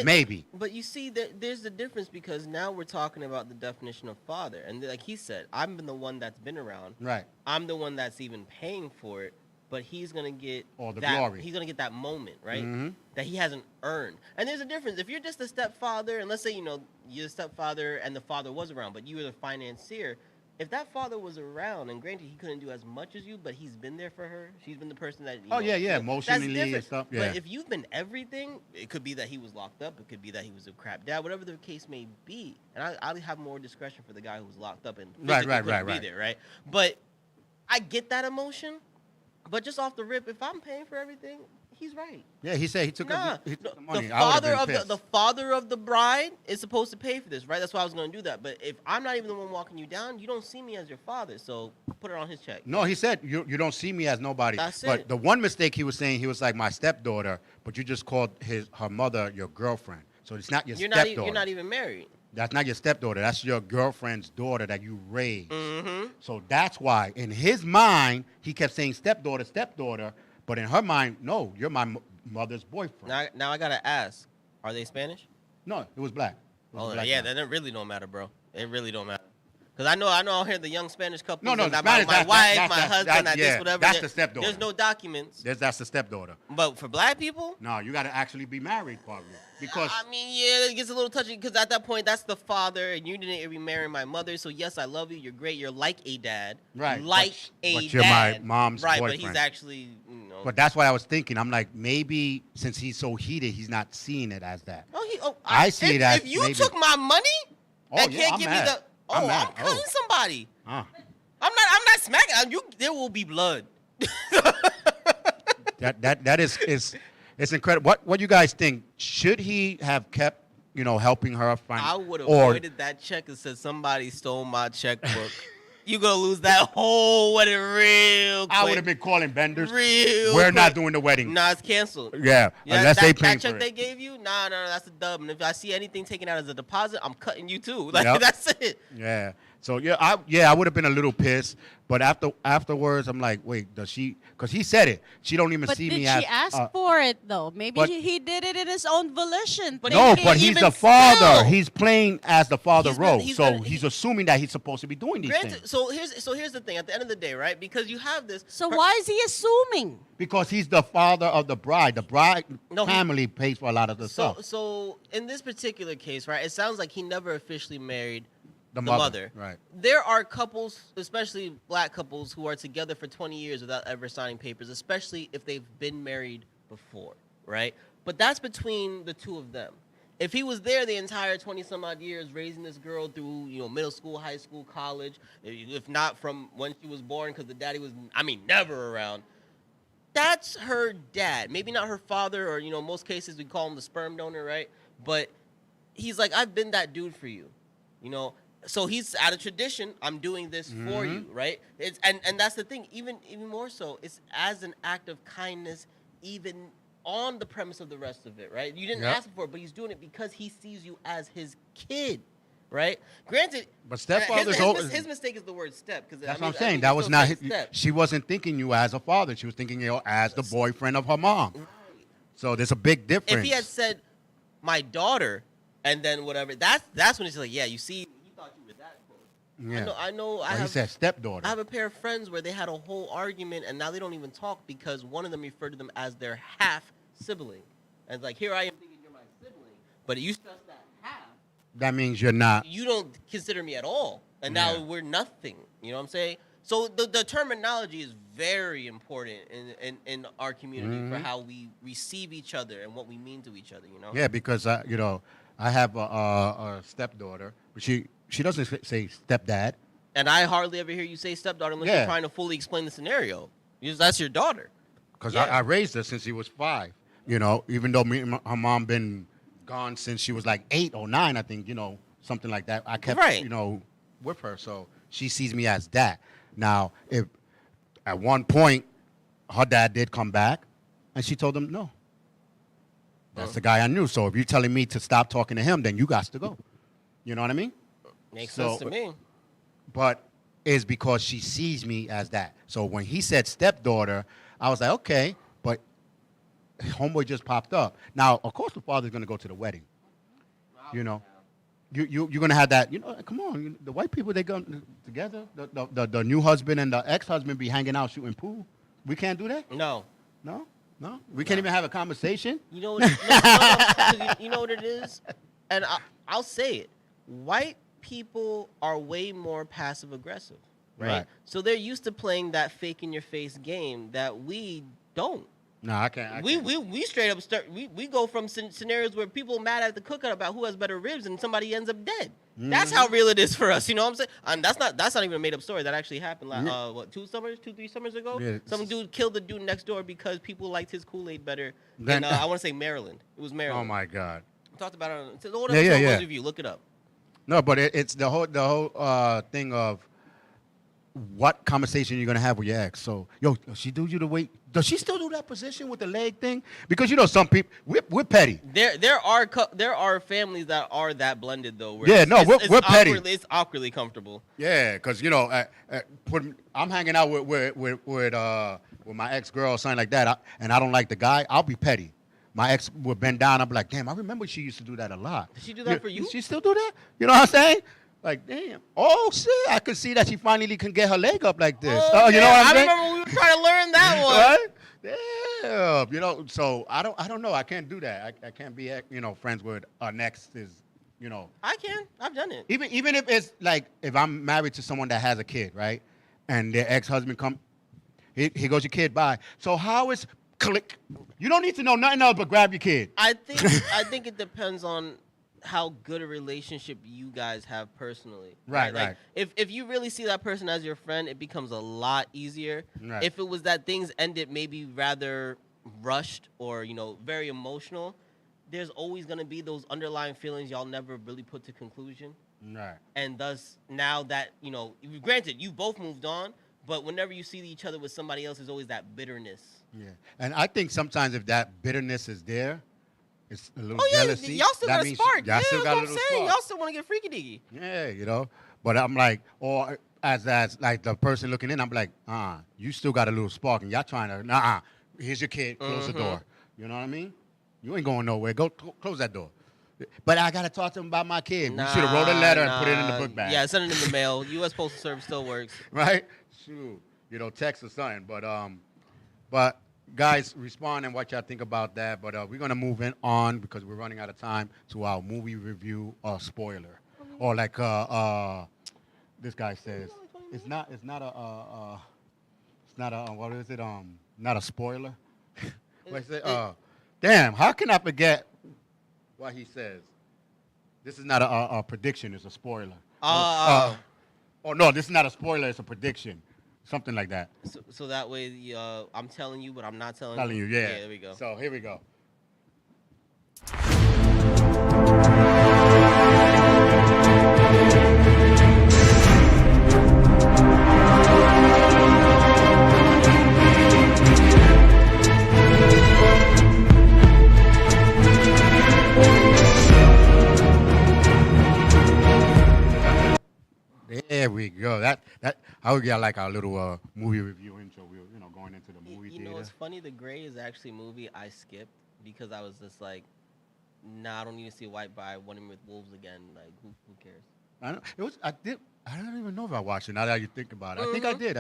Maybe. But you see, there's the difference, because now we're talking about the definition of father. And like he said, I'm the one that's been around. Right. I'm the one that's even paying for it. but he's gonna get All the that. glory. He's gonna get that moment, right? Mhm. That he hasn't earned. And there's a difference. If you're just a stepfather, and let's say you're the stepfather and the father was around, but you were the financier. If that father was around, and granted he couldn't do as much as you, but he's been there for her. She's been the person that. That's emotionally and different. stuff. Yeah. But if you've been everything, it could be that he was locked up. It could be that he was a crap dad. Whatever the case may be, and I'll have more discretion for the guy who was locked up and physically couldn't be there, right? But I get that emotion. But just off the rip, if I'm paying for everything, he's right. Yeah, he said he took the money. The father of the bride is supposed to pay for this, right? That's why I was going to do that. But if I'm not even the one walking you down, you don't see me as your father, so put it on his check. No, he said you don't see me as nobody. That's but it. the one mistake he was saying, he was like my stepdaughter, but you just called her mother your girlfriend. So it's not your stepdaughter. You're not even married. That's not your stepdaughter. That's your girlfriend's daughter that you raised. Mm-hmm. So that's why, in his mind, he kept saying stepdaughter, stepdaughter. But in her mind, no, you're my mother's boyfriend. Now I gotta ask: are they Spanish? No, it was black. It was a black guy. Then it really don't matter, bro. It really don't matter. Because I know out here the young Spanish couples. No, that Spanish, my wife, my husband, yeah, this, whatever. that's the stepdaughter. There's no documents. That's the stepdaughter. But for black people, No, you got to actually be married, probably. Because I mean, yeah, it gets a little touchy because at that point, that's the father, and you didn't even marry my mother. So yes, I love you. You're great. You're like a dad. Right. Like But a you're dad. my mom's right, boyfriend. but he's actually, But that's what I was thinking. I'm like, maybe since he's so heated, he's not seeing it as that. I see it as If you maybe- took my money and yeah, can't I'm give mad. me the, I'm mad. I'm cutting somebody. Huh. I'm not smacking you. There will be blood. That is it's incredible. What you guys think? Should he have kept, helping her find? I would have avoided that check and said somebody stole my checkbook. You gonna lose that whole wedding real quick. I would have been calling vendors. Real We're quick. not doing the wedding. Nah, it's canceled. Yeah, unless they pay that check for they it. gave you, nah, that's a dub. And if I see anything taken out as a deposit, I'm cutting you too. Like Yep. that's it. Yeah. So I would have been a little pissed, but afterwards I'm like, wait, does she? Because he said it. She don't even But see did me she as. ask for it though? Maybe but- he did it in his own volition. But No, Even- but he's even the father. still. He's playing as the father He's been- role, he's so been- he's assuming that he's supposed to be doing these Granted, things so here's the thing. At the end of the day, right? Because you have this. So why is he assuming? because he's the father of the bride. The bride No, he- family pays for a lot of the So stuff. so in this particular case, right? It sounds like he never officially married The mother. right? There are couples, especially black couples, who are together for 20 years without ever signing papers, especially if they've been married before, right? But that's between the two of them. If he was there the entire 20-some-odd years, raising this girl through, middle school, high school, college, if not from when she was born, because the daddy was, never around, that's her dad. Maybe not her father, or, most cases we call him the sperm donor, right? But he's like, I've been that dude for you, So he's out of tradition. I'm doing this for you, right? It's and that's the thing. Even more so, it's as an act of kindness, even on the premise of the rest of it, right? You didn't Yep. ask him for it, but he's doing it because he sees you as his kid, right? Granted, But stepfather's his mistake is the word step, because That's what I'm saying. That was not. She wasn't thinking you as a father. She was thinking you as the boyfriend of her mom. So there's a big difference. If he had said my daughter, and then whatever, that's when he's like, yeah, you see, he thought you were that close. yeah. I know. Well, I he have. said stepdaughter. I have a pair of friends where they had a whole argument, and now they don't even talk because one of them referred to them as their half sibling, and like, here I am thinking you're my sibling, but you just that half. That means you're not. You don't consider me at all, and now Yeah. we're nothing. You know what I'm saying? So the terminology is very important in our community for how we receive each other and what we mean to each other. Yeah, because I have a stepdaughter, but she doesn't say stepdad. And I hardly ever hear you say stepdaughter unless Yeah. you're trying to fully explain the scenario. Because that's your daughter. Because Yeah. I raised her since she was 5. Even though her mom been gone since she was like 8 or 9, I think. Something like that. I kept Right. with her, so she sees me as that. Now, if at one point her dad did come back, and she told him no. That's the guy I knew. So if you're telling me to stop talking to him, then you got to go. You know what I mean? Makes So- sense to me. But it's because she sees me as that. So when he said stepdaughter, I was like, okay, but homeboy just popped up. Now, of course, the father's gonna go to the wedding. You're gonna have that. Come on, the white people, they go together. The new husband and the ex-husband be hanging out shooting pool. We can't do that. No. No. We can't even have a conversation. You know what? No, you know what it is, and I'll say it. White people are way more passive aggressive, right? So they're used to playing that fake in your face game that we don't. No, I can't. We straight up start. We go from scenarios where people are mad at the cookout about who has better ribs, and somebody ends up dead. That's how real it is for us. You know what I'm saying? And that's not even a made up story. That actually happened. Like, 3 summers ago? Yeah. Some dude killed the dude next door because people liked his Kool-Aid better. Than, I want to say Maryland. It was Maryland. Oh my God. We talked about it on the old review. Look it up. No, but it's the whole thing of what conversation you're gonna have with your ex. So, yo, does she do you the way? Does she still do that position with the leg thing? Because you know some people we're petty. There are families that are that blended though. Where Yeah, no, we're petty. It's awkwardly comfortable. Yeah, because you know, I'm hanging out with my ex girl or something like that, and I don't like the guy. I'll be petty. My ex would bend down. I'll be like, damn, I remember she used to do that a lot. Did she do that for you? Does she still do that? You know what I'm saying? Like, damn. Oh, shit. I could see that she finally can get her leg up like this. Oh, you know what I'm saying? I remember when we were trying to learn that one. Right? Damn. You know, so I don't know. I can't do that. I can't be, friends with our next is, I can. I've done it. Even if it's like, if I'm married to someone that has a kid, right? And their ex-husband come, here goes your kid, bye. So how is, click. You don't need to know nothing else but grab your kid. I think it depends on how good a relationship you guys have personally. Right. If you really see that person as your friend, it becomes a lot easier. Right. If it was that things ended maybe rather rushed or, very emotional, there's always going to be those underlying feelings y'all never really put to conclusion. Right. And thus, now that, granted, you both moved on, but whenever you see each other with somebody else, there's always that bitterness. Yeah. And I think sometimes if that bitterness is there, it's a little jealousy. Y'all still got a spark. Y'all still got a little spark. Y'all still want to get freaky diggy. Yeah, But I'm like, or as like the person looking in, I'm like, you still got a little spark, and y'all trying to, here's your kid, close the door. You know what I mean? You ain't going nowhere. Go close that door. But I gotta talk to him about my kid. We should have wrote a letter and put it in the book bag. Yeah, send it in the mail. U.S. Postal Service still works. Right? Shoot. Text or something. But guys, respond and what y'all think about that. But we're gonna move on because we're running out of time to our movie review spoiler. Or like this guy says, it's not a what is it? Not a spoiler. What is it? Damn, how can I forget what he says? This is not a prediction, it's a spoiler. Oh no, this is not a spoiler, it's a prediction. Something like that. So that way, I'm telling you, but I'm not telling you. Yeah. There we go. So here we go. There we go. That how we got like our little movie review intro. We were going into the movie theater. You know what's funny? The Gray is actually a movie I skipped because I was just like, nah, I don't need to see a white guy running with wolves again. Like, who cares? I know I don't even know if I watched it. Now that you think about it, I think I did.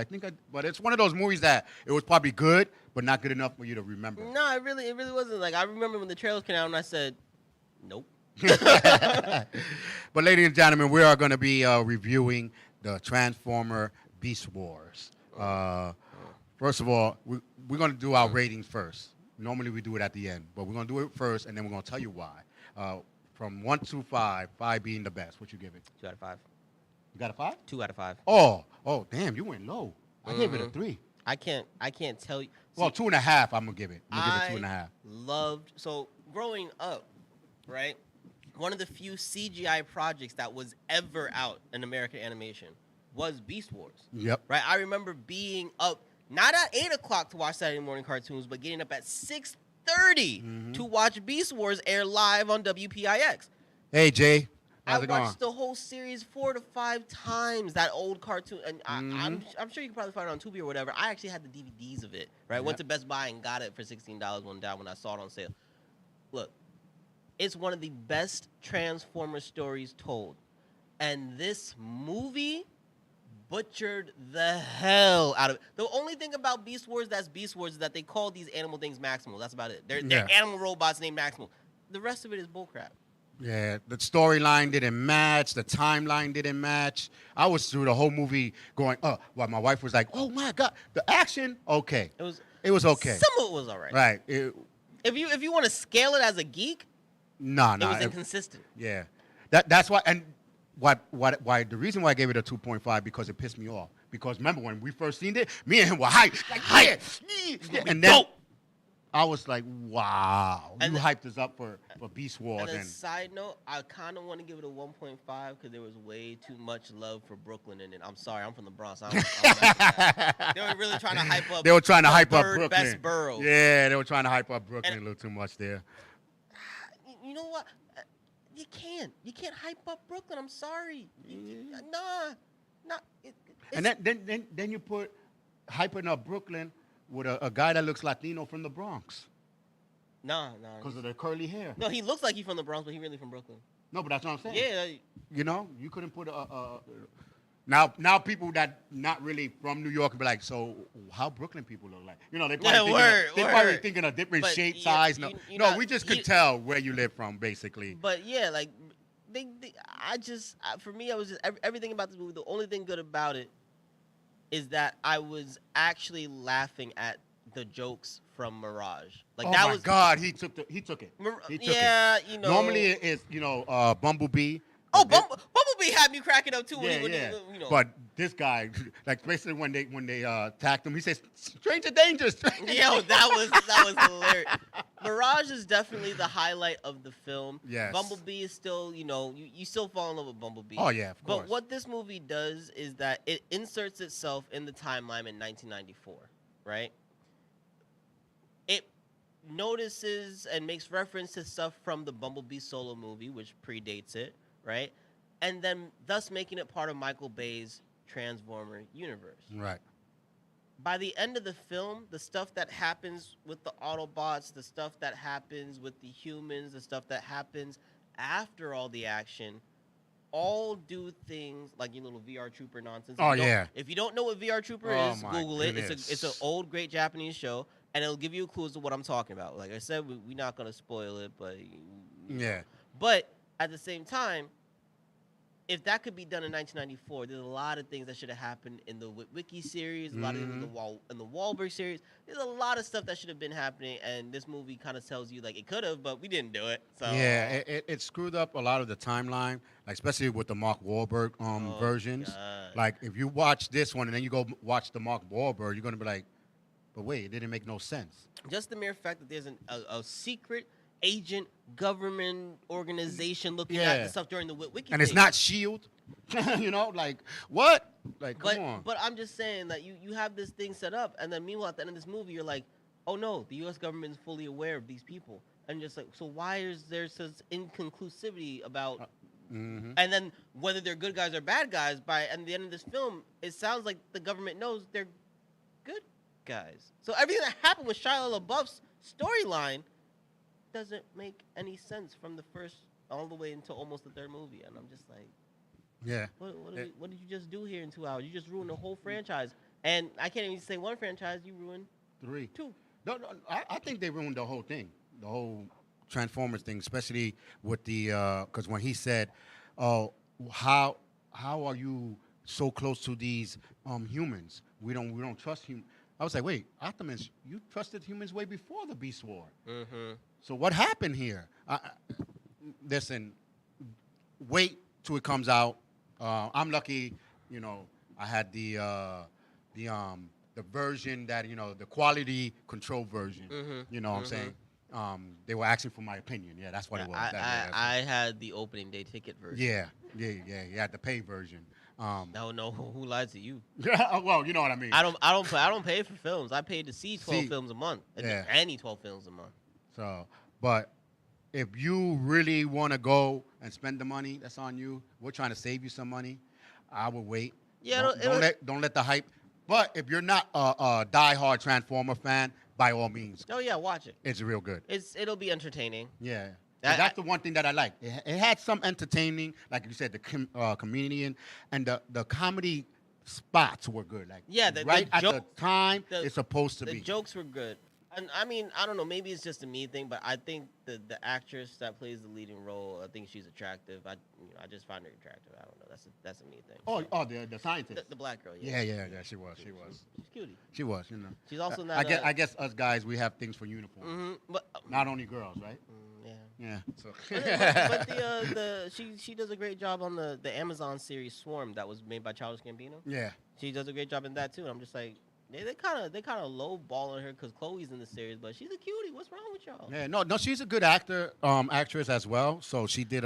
But it's one of those movies that it was probably good, but not good enough for you to remember. No, it really wasn't. Like, I remember when the trailers came out and I said, nope. But ladies and gentlemen, we are going to be reviewing the Transformer Beast Wars. First of all, we're going to do our ratings first. Normally we do it at the end, but we're going to do it first, and then we're going to tell you why. From 1 to 5, 5 being the best. What you give it? 2 out of 5. You got a 5? 2 out of 5. Oh, damn, you went low. I gave it a 3. I can't tell you. Well, 2.5. I'm gonna give it. I'm gonna give it 2.5. Loved growing up, right? One of the few CGI projects that was ever out in American animation was Beast Wars. Yep. Right. I remember being up not at 8 o'clock to watch Saturday morning cartoons, but getting up at 6:30 to watch Beast Wars air live on WPIX. Hey Jay. How's it going? I watched the whole series 4 to 5 times, that old cartoon, and I'm sure you can probably find it on Tubi or whatever. I actually had the DVDs of it, right? Yep. Went to Best Buy and got it for $16 one day when I saw it on sale. Look, it's one of the best Transformers stories told, and this movie butchered the hell out of it. The only thing about Beast Wars that's Beast Wars is that they call these animal things Maximal. That's about it. They're Yeah. animal robots named Maximal. The rest of it is bullcrap. Yeah, the storyline didn't match. The timeline didn't match. I was through the whole movie going, while my wife was like, oh, my God. The action, okay. It was okay. Some of it was all right. Right. If you want to scale it as a geek, No. it was inconsistent. Yeah. That's why, and why the reason why I gave it a 2.5 because it pissed me off. Because remember when we first seen it, me and him were hyped. Like, yeah. And then I was like, wow. And you hyped us up for Beast Wars. And then side note, I kind of want to give it a 1.5 because there was way too much love for Brooklyn in it. I'm sorry, I'm from the Bronx. I don't mess with that. They were really trying to hype up. They were trying to the hype up third Brooklyn. best borough. Yeah, they were trying to hype up Brooklyn And- a little too much there. You know what? You can't. You can't hype up Brooklyn. I'm sorry. Nah. And then you put hyping up Brooklyn with a guy that looks Latino from the Bronx Nah. because of the curly hair. No, he looks like he's from the Bronx, but he's really from Brooklyn. No, but that's what I'm saying. Yeah. You know, you couldn't put now people that not really from New York be like, so how Brooklyn people look like? You know, they probably thinking of different But shape, yeah, size. No, you no, know, we just could tell where you live from, basically. But yeah, like for me, I was just everything about this movie. The only thing good about it is that I was actually laughing at the jokes from Mirage. Like Oh that my was God, he took it. He took it. you know. Normally it's Bumblebee. Oh, Bumblebee had me cracking up too. When he, you know. But this guy, like basically when they attacked him, he says, "Stranger danger." Yo, that was hilarious. Mirage is definitely the highlight of the film. Yes. Bumblebee is still, you still fall in love with Bumblebee. Oh yeah, of course. But what this movie does is that it inserts itself in the timeline in 1994, right? It notices and makes reference to stuff from the Bumblebee solo movie, which predates it, right? And then thus making it part of Michael Bay's Transformer universe. Right. By the end of the film, the stuff that happens with the Autobots, the stuff that happens with the humans, the stuff that happens after all the action, all do things like your little VR Trooper nonsense. Oh, yeah. If you don't know what VR Trooper Oh, is, my Google it. goodness. It's an old, great Japanese show, and it'll give you clues to what I'm talking about. Like I said, we're not going to spoil it, but... Yeah. But at the same time, if that could be done in 1994, there's a lot of things that should have happened in the Wiki series, a lot of things in the Wahlberg series. There's a lot of stuff that should have been happening, and this movie kind of tells you like it could have, but we didn't do it. So Yeah, it screwed up a lot of the timeline, like especially with the Mark Wahlberg versions. God. Like if you watch this one and then you go watch the Mark Wahlberg, you're gonna be like, but wait, it didn't make no sense. Just the mere fact that there's a secret agent government organization looking at the stuff during the Wiki, And it's not Shield. You know, like what? Like come on. But I'm just saying that you have this thing set up, and then meanwhile at the end of this movie, you're like, oh no, the U.S. government is fully aware of these people, and just like, so why is there such inconclusivity about? And then whether they're good guys or bad guys, at the end of this film, it sounds like the government knows they're good guys. So everything that happened with Shia LaBeouf's storyline doesn't make any sense from the first all the way until almost the third movie, and I'm just like, Yeah. what did you just do here in 2 hours? You just ruined the whole franchise, and I can't even say one franchise. You ruined 3. 2. No, I think they ruined the whole thing, the whole Transformers thing, especially with the because when he said, "Oh, how are you so close to these humans? We don't trust him." I was like, wait, Optimus, you trusted humans way before the Beast War. So what happened here? Listen, wait till it comes out. I'm lucky, I had the version that the quality control version. You know what I'm saying? They were asking for my opinion. Yeah, that's what it was. I had the opening day ticket version. Yeah. You had the pay version. No, who lied to you? Well, you know what I mean. I don't pay for films. I paid to see 12 films a month. Yeah. Any 12 films a month. So, but if you really want to go and spend the money, that's on you. We're trying to save you some money. I would wait. Yeah, don't let the hype. But if you're not a diehard Transformer fan, by all means, Oh yeah, watch it. it's real good. It'll be entertaining. Yeah. That's the one thing that I like. It had some entertaining, like you said, the comedian and the comedy spots were good. Like Yeah, the right at the jokes- time the- it's supposed to The be. jokes were good. And I mean, I don't know, maybe it's just a me thing, but I think the actress that plays the leading role, I think she's attractive. I just find her attractive. I don't know. That's a me thing. Oh, the scientist. The black girl. yeah, Yeah. she was. She's cutie. She was, you know. She's also not. I guess us guys, we have things for uniforms. But Not only girls, right? yeah. Yeah. So. but she does a great job on the Amazon series Swarm that was made by Childish Gambino. Yeah. She does a great job in that too. And I'm just like, they kind of low balling her because Chloe's in the series, but she's a cutie. What's wrong with y'all? Yeah, no, she's a good actress as well. So she did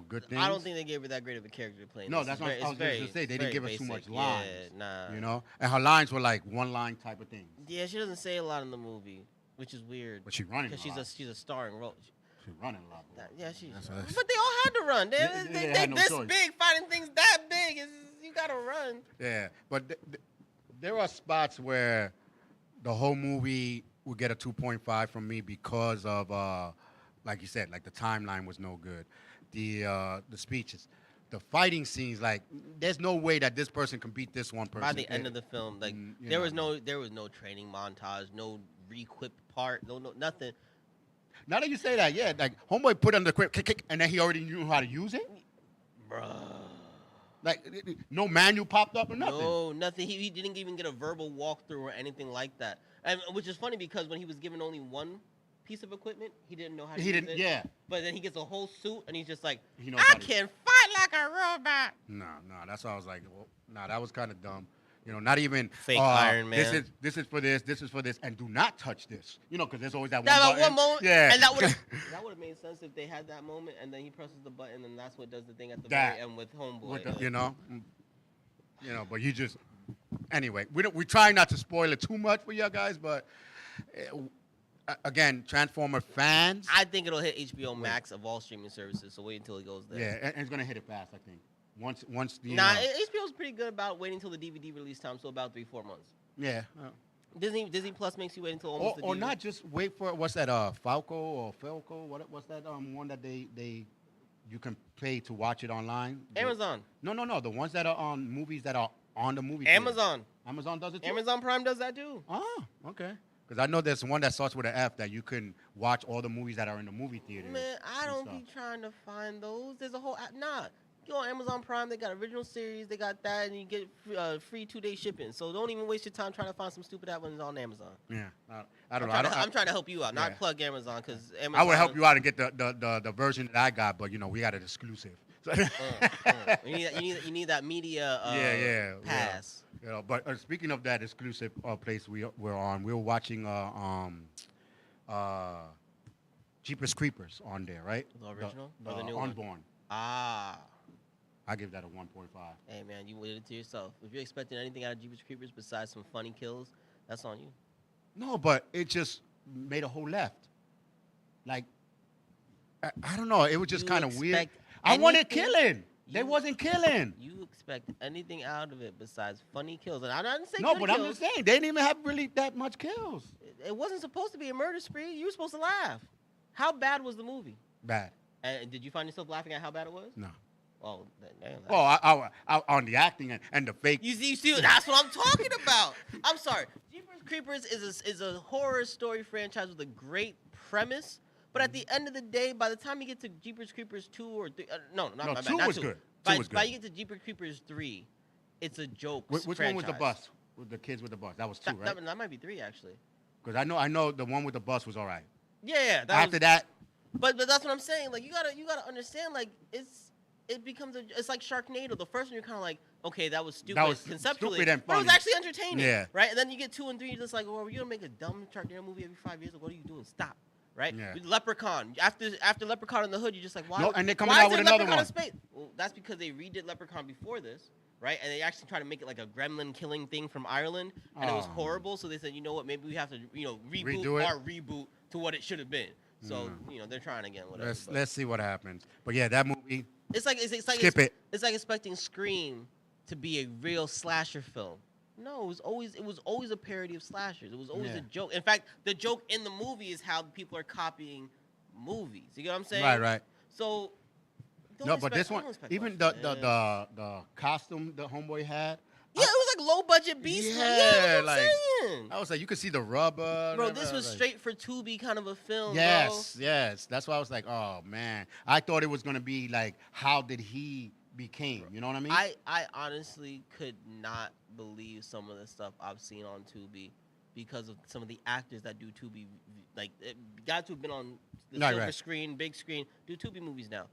good things. I don't think they gave her that great of a character to play. No, that's what I was going to say. They didn't give her too much lines. Yeah, nah. You know, and her lines were like one line type of thing. Yeah, she doesn't say a lot in the movie, which is weird. But she's running. Because she's a starring role. She's running a lot. Yeah, she's. That's- But they all had to run. They had no this choice. big fighting things that big. You gotta run. Yeah, but there are spots where the whole movie would get a 2.5 from me because of, like you said, like the timeline was no good, the speeches, the fighting scenes. Like, there's no way that this person can beat this one person. By the end of the film, like you there know. was no training montage, no re-equip part, no nothing. Now that you say that, yeah, like homeboy put on the quick kick, and then he already knew how to use it. Bruh. Like no manual popped up or nothing. No, nothing. He didn't even get a verbal walkthrough or anything like that. And which is funny because when he was given only one piece of equipment, he didn't know how to use it. Yeah. But then he gets a whole suit and he's just like, He knows I how to- can fight like a robot. No, that's why I was like, well, that was kind of dumb. You know, not even Fake Iron This Man. is for this, and do not touch this. You know, because there's always that one. That button. one moment, yeah, and that would have made sense if they had that moment, and then he presses the button, and that's what does the thing at the That- very end with Homeboy. With the- like- you know, but you just anyway. We try not to spoil it too much for you guys, but again, Transformer fans. I think it'll hit HBO Max of all streaming services. So wait until it goes there. Yeah, and it's gonna hit it fast. I think once the Nah, HBO's pretty good about waiting until the DVD release time, so about 3-4 months. yeah. Disney Plus makes you wait until almost the Or DVD. not just wait for what's that Falco or Felco? What's that one that they you can pay to watch it online? Amazon. No, the ones that are on movies that are on the movie. theater. Amazon. Amazon does it too. Amazon Prime does that too. Oh, okay. Because I know there's one that starts with an F that you can watch all the movies that are in the movie theater. Man, I and don't stuff. be trying to find those. There's a whole app. Nah. You go on Amazon Prime, they got original series, they got that, and you get free 2-day shipping. So don't even waste your time trying to find some stupid app when it's on Amazon. Yeah, I don't know. I'm trying to help you out, not yeah. plug Amazon, because Amazon. I would help you out and get the version that I got, but you know we got an exclusive. So You need that media yeah. pass. You know, but speaking of that exclusive place we're on, we were watching Jeepers Creepers on there, right? The original the or the new one? Unborn. Ah. I give that a 1.5. Hey, man, you did it to yourself. If you're expecting anything out of Jeepers Creepers besides some funny kills, that's on you. No, but it just made a whole left. Like, I don't know. It was just You kind of weird. expect I wanted anything- killing. They you- wasn't killing. You expect anything out of it besides funny kills. And I didn't say No, good but kills. I'm just saying, they didn't even have really that much kills. It wasn't supposed to be a murder spree. You were supposed to laugh. How bad was the movie? Bad. And did you find yourself laughing at how bad it was? No. Oh, damn. Oh, I on the acting and the fake. You see, that's what I'm talking about. I'm sorry. Jeepers Creepers is a horror story franchise with a great premise, but at the end of the day, by the time you get to Jeepers Creepers 2 or 3, no, not No, my bad, 2 not was 2. good. 2 By was the time good. you get to Jeepers Creepers 3, it's a joke. Which one was the bus? With the kids with the bus? That was 2, right? That might be 3 actually. Because I know the one with the bus was all right. Yeah. After that, But that's what I'm saying. Like you gotta understand. Like it's like Sharknado. The first one you're kind of like, okay, that was stupid was conceptually, stupid and but it was funny. actually entertaining. Yeah. Right. And then you get 2 and 3, you're just like, well, are you gonna make a dumb Sharknado movie every 5 years? Like, what are you doing? Stop. Right. Yeah. With Leprechaun. After Leprechaun in the Hood, you're just like, why? No, and they're coming why out is with there another Leprechaun one. in space? Well, that's because they redid Leprechaun before this. Right, and they actually tried to make it like a gremlin killing thing from Ireland, and it was Oh. horrible. So they said, you know what, maybe we have to, reboot Redo it? our reboot to what it should have been. So they're trying again. Whatever. but- let's see what happens. But yeah, that movie. It's like Skip it. It's like expecting Scream to be a real slasher film. No, it was always a parody of slashers. It was always Yeah. a joke. In fact, the joke in the movie is how people are copying movies. You get what I'm saying? Right. So No, but this one, even the costume the homeboy had, Yeah, it was like low budget beast. Yeah, Yeah, that's what like, I'm saying. I was like, you could see the rubber. Bro, this was straight for Tubi kind of a film, Yes, yes. That's why I was like, oh man. I thought it was gonna be like, how did he became? You know what I mean? I honestly could not believe some of the stuff I've seen on Tubi because of some of the actors that do Tubi, like guys who've been on the Right, silver right. screen, big screen, do Tubi movies now.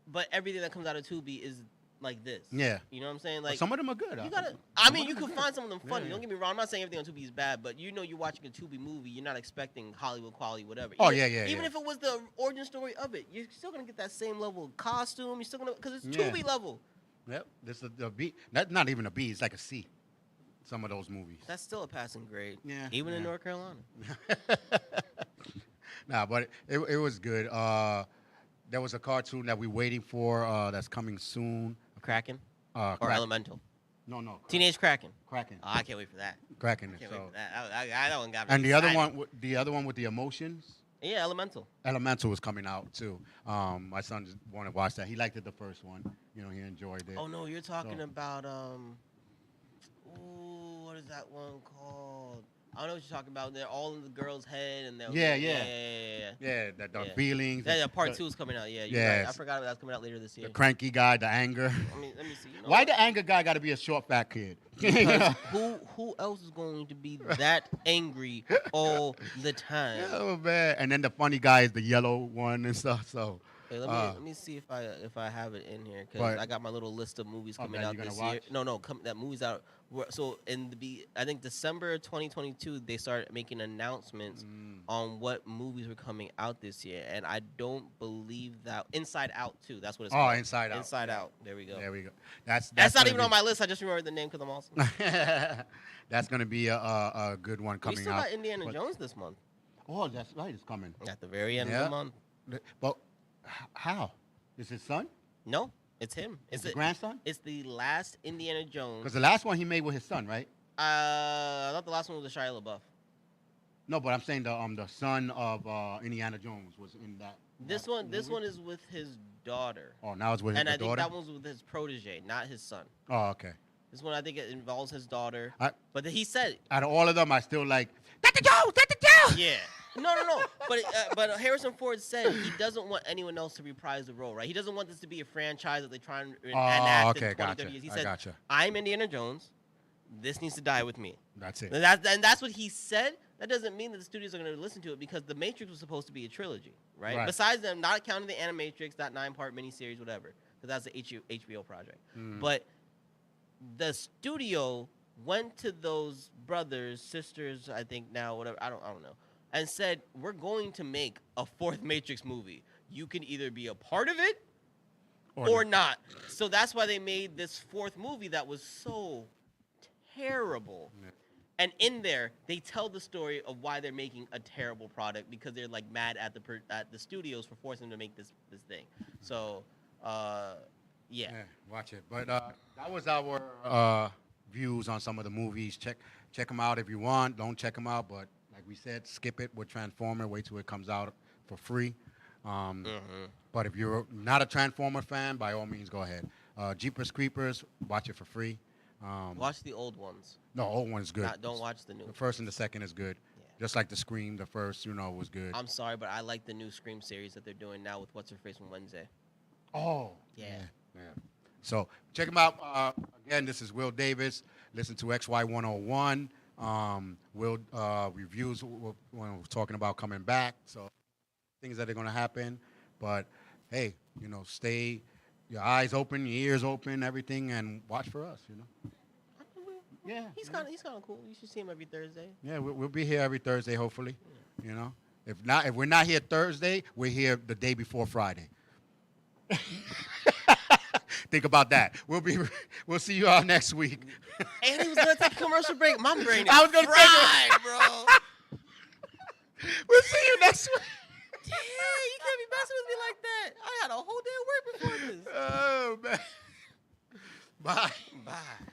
But everything that comes out of Tubi is like this. Yeah. You know what I'm saying? But Like some of them are good. you gotta. I mean, you can find some of them funny. Yeah. Don't get me wrong. I'm not saying everything on Tubi is bad, but you know, you're watching a Tubi movie. You're not expecting Hollywood quality, whatever. Oh, Even- yeah. Even if it was the origin story of it, you're still gonna get that same level of costume. You're still gonna because it's Yeah. Tubi level. Yep. This is the B. Not even a B. It's like a C. Some of those movies. That's still a passing grade. Yeah, Even in yeah. North Carolina. Nah, but it was good. There was a cartoon that we're waiting for that's coming soon. Kraken or Kraken. Elemental. No. Teenage Kraken. Kraken. Oh, I can't wait for that. Kraken. Can't wait So. for that. That one got me. And the other excited. one with the emotions. Yeah, Elemental. Elemental was coming out too. My son just wanted to watch that. He liked it the first one. You know, he enjoyed it. Oh no, you're talking So- about what is that one called? I don't know what you're talking about. They're all in the girl's head, and they're Yeah. yeah. Yeah, the Yeah. feelings. Yeah, part the, 2 is coming out. Yeah, you're Yes. right. I forgot that's coming out later this year. The cranky guy, the anger. Let me see. You know Why what? the anger guy got to be a short, fat kid? Because who else is going to be that angry all the time? Oh man! And then the funny guy is the yellow one and stuff. So. Hey, let me see if I have it in here because But- I got my little list of movies Oh, coming that out you're this gonna year. watch? No, that movies out. So I think December 2022 they started making announcements on what movies were coming out this year, and I don't believe that Inside Out too. That's what it's Oh, called. Inside Out. Inside Out. There we go. There we go. That's That's not gonna even on my list. I just remembered the name because I'm awesome. That's gonna be a good one We coming still out. got Indiana But- Jones this month. Oh, that's right. It's coming. At the very end of Yeah. the month. But how? Is his son? No, it's him. It's his grandson? It's the last Indiana Jones. Because the last one he made with his son, right? I thought the last one was the Shia LaBeouf. No, but I'm saying the son of Indiana Jones was in that. This one is with his daughter, Oh, now it's with and his I think daughter. that one's with his protege, not his son. Oh, okay. This one I think it involves his daughter. I- But he said, Out of all of them, I still like Dr. Jones. Dr. Jones. yeah, no. But Harrison Ford said he doesn't want anyone else to reprise the role, right? He doesn't want this to be a franchise that they try and enact okay, in 20, gotcha. 30 years. He I said, gotcha. I'm Indiana Jones. This needs to die with me. That's it. And that's what he said. That doesn't mean that the studios are going to listen to it because The Matrix was supposed to be a trilogy, right? Right. Besides them, not counting the Animatrix, that 9-part miniseries, whatever, because that's the HBO project. But the studio went to those brothers, sisters, I think now, whatever, I don't know, and said, we're going to make a 4th Matrix movie. You can either be a part of it or not. So that's why they made this 4th movie that was so terrible. Yeah. And in there, they tell the story of why they're making a terrible product because they're like mad at the studios for forcing them to make this thing. So, yeah. Yeah, watch it. But that was our views on some of the movies. Check them out if you want. Don't check them out, but like we said, skip it with Transformer. Wait till it comes out for free. But if you're not a Transformer fan, by all means, go ahead. Jeepers Creepers, watch it for free. Watch the old ones. No, old one's good. Don't watch the new. The first and the second is good. Yeah. Just like the Scream, the first, was good. I'm sorry, but I like the new Scream series that they're doing now with What's Her Face on Wednesday. Oh. Yeah. So check them out. Again, this is Will Davis. Listen to XY101. Will reviews when we're talking about coming back. So things that are going to happen. But hey, stay your eyes open, your ears open, everything, and watch for us. Yeah. He's kind of cool. You should see him every Thursday. Yeah, we'll be here every Thursday, hopefully. If we're not here Thursday, we're here the day before Friday. Think about that. We'll see you all next week. And he was gonna take a commercial break. My brain is I was gonna take fried, bro. We'll see you next week. Damn, you can't be messing with me like that. I had a whole day of work before this. Oh man. Bye. Bye.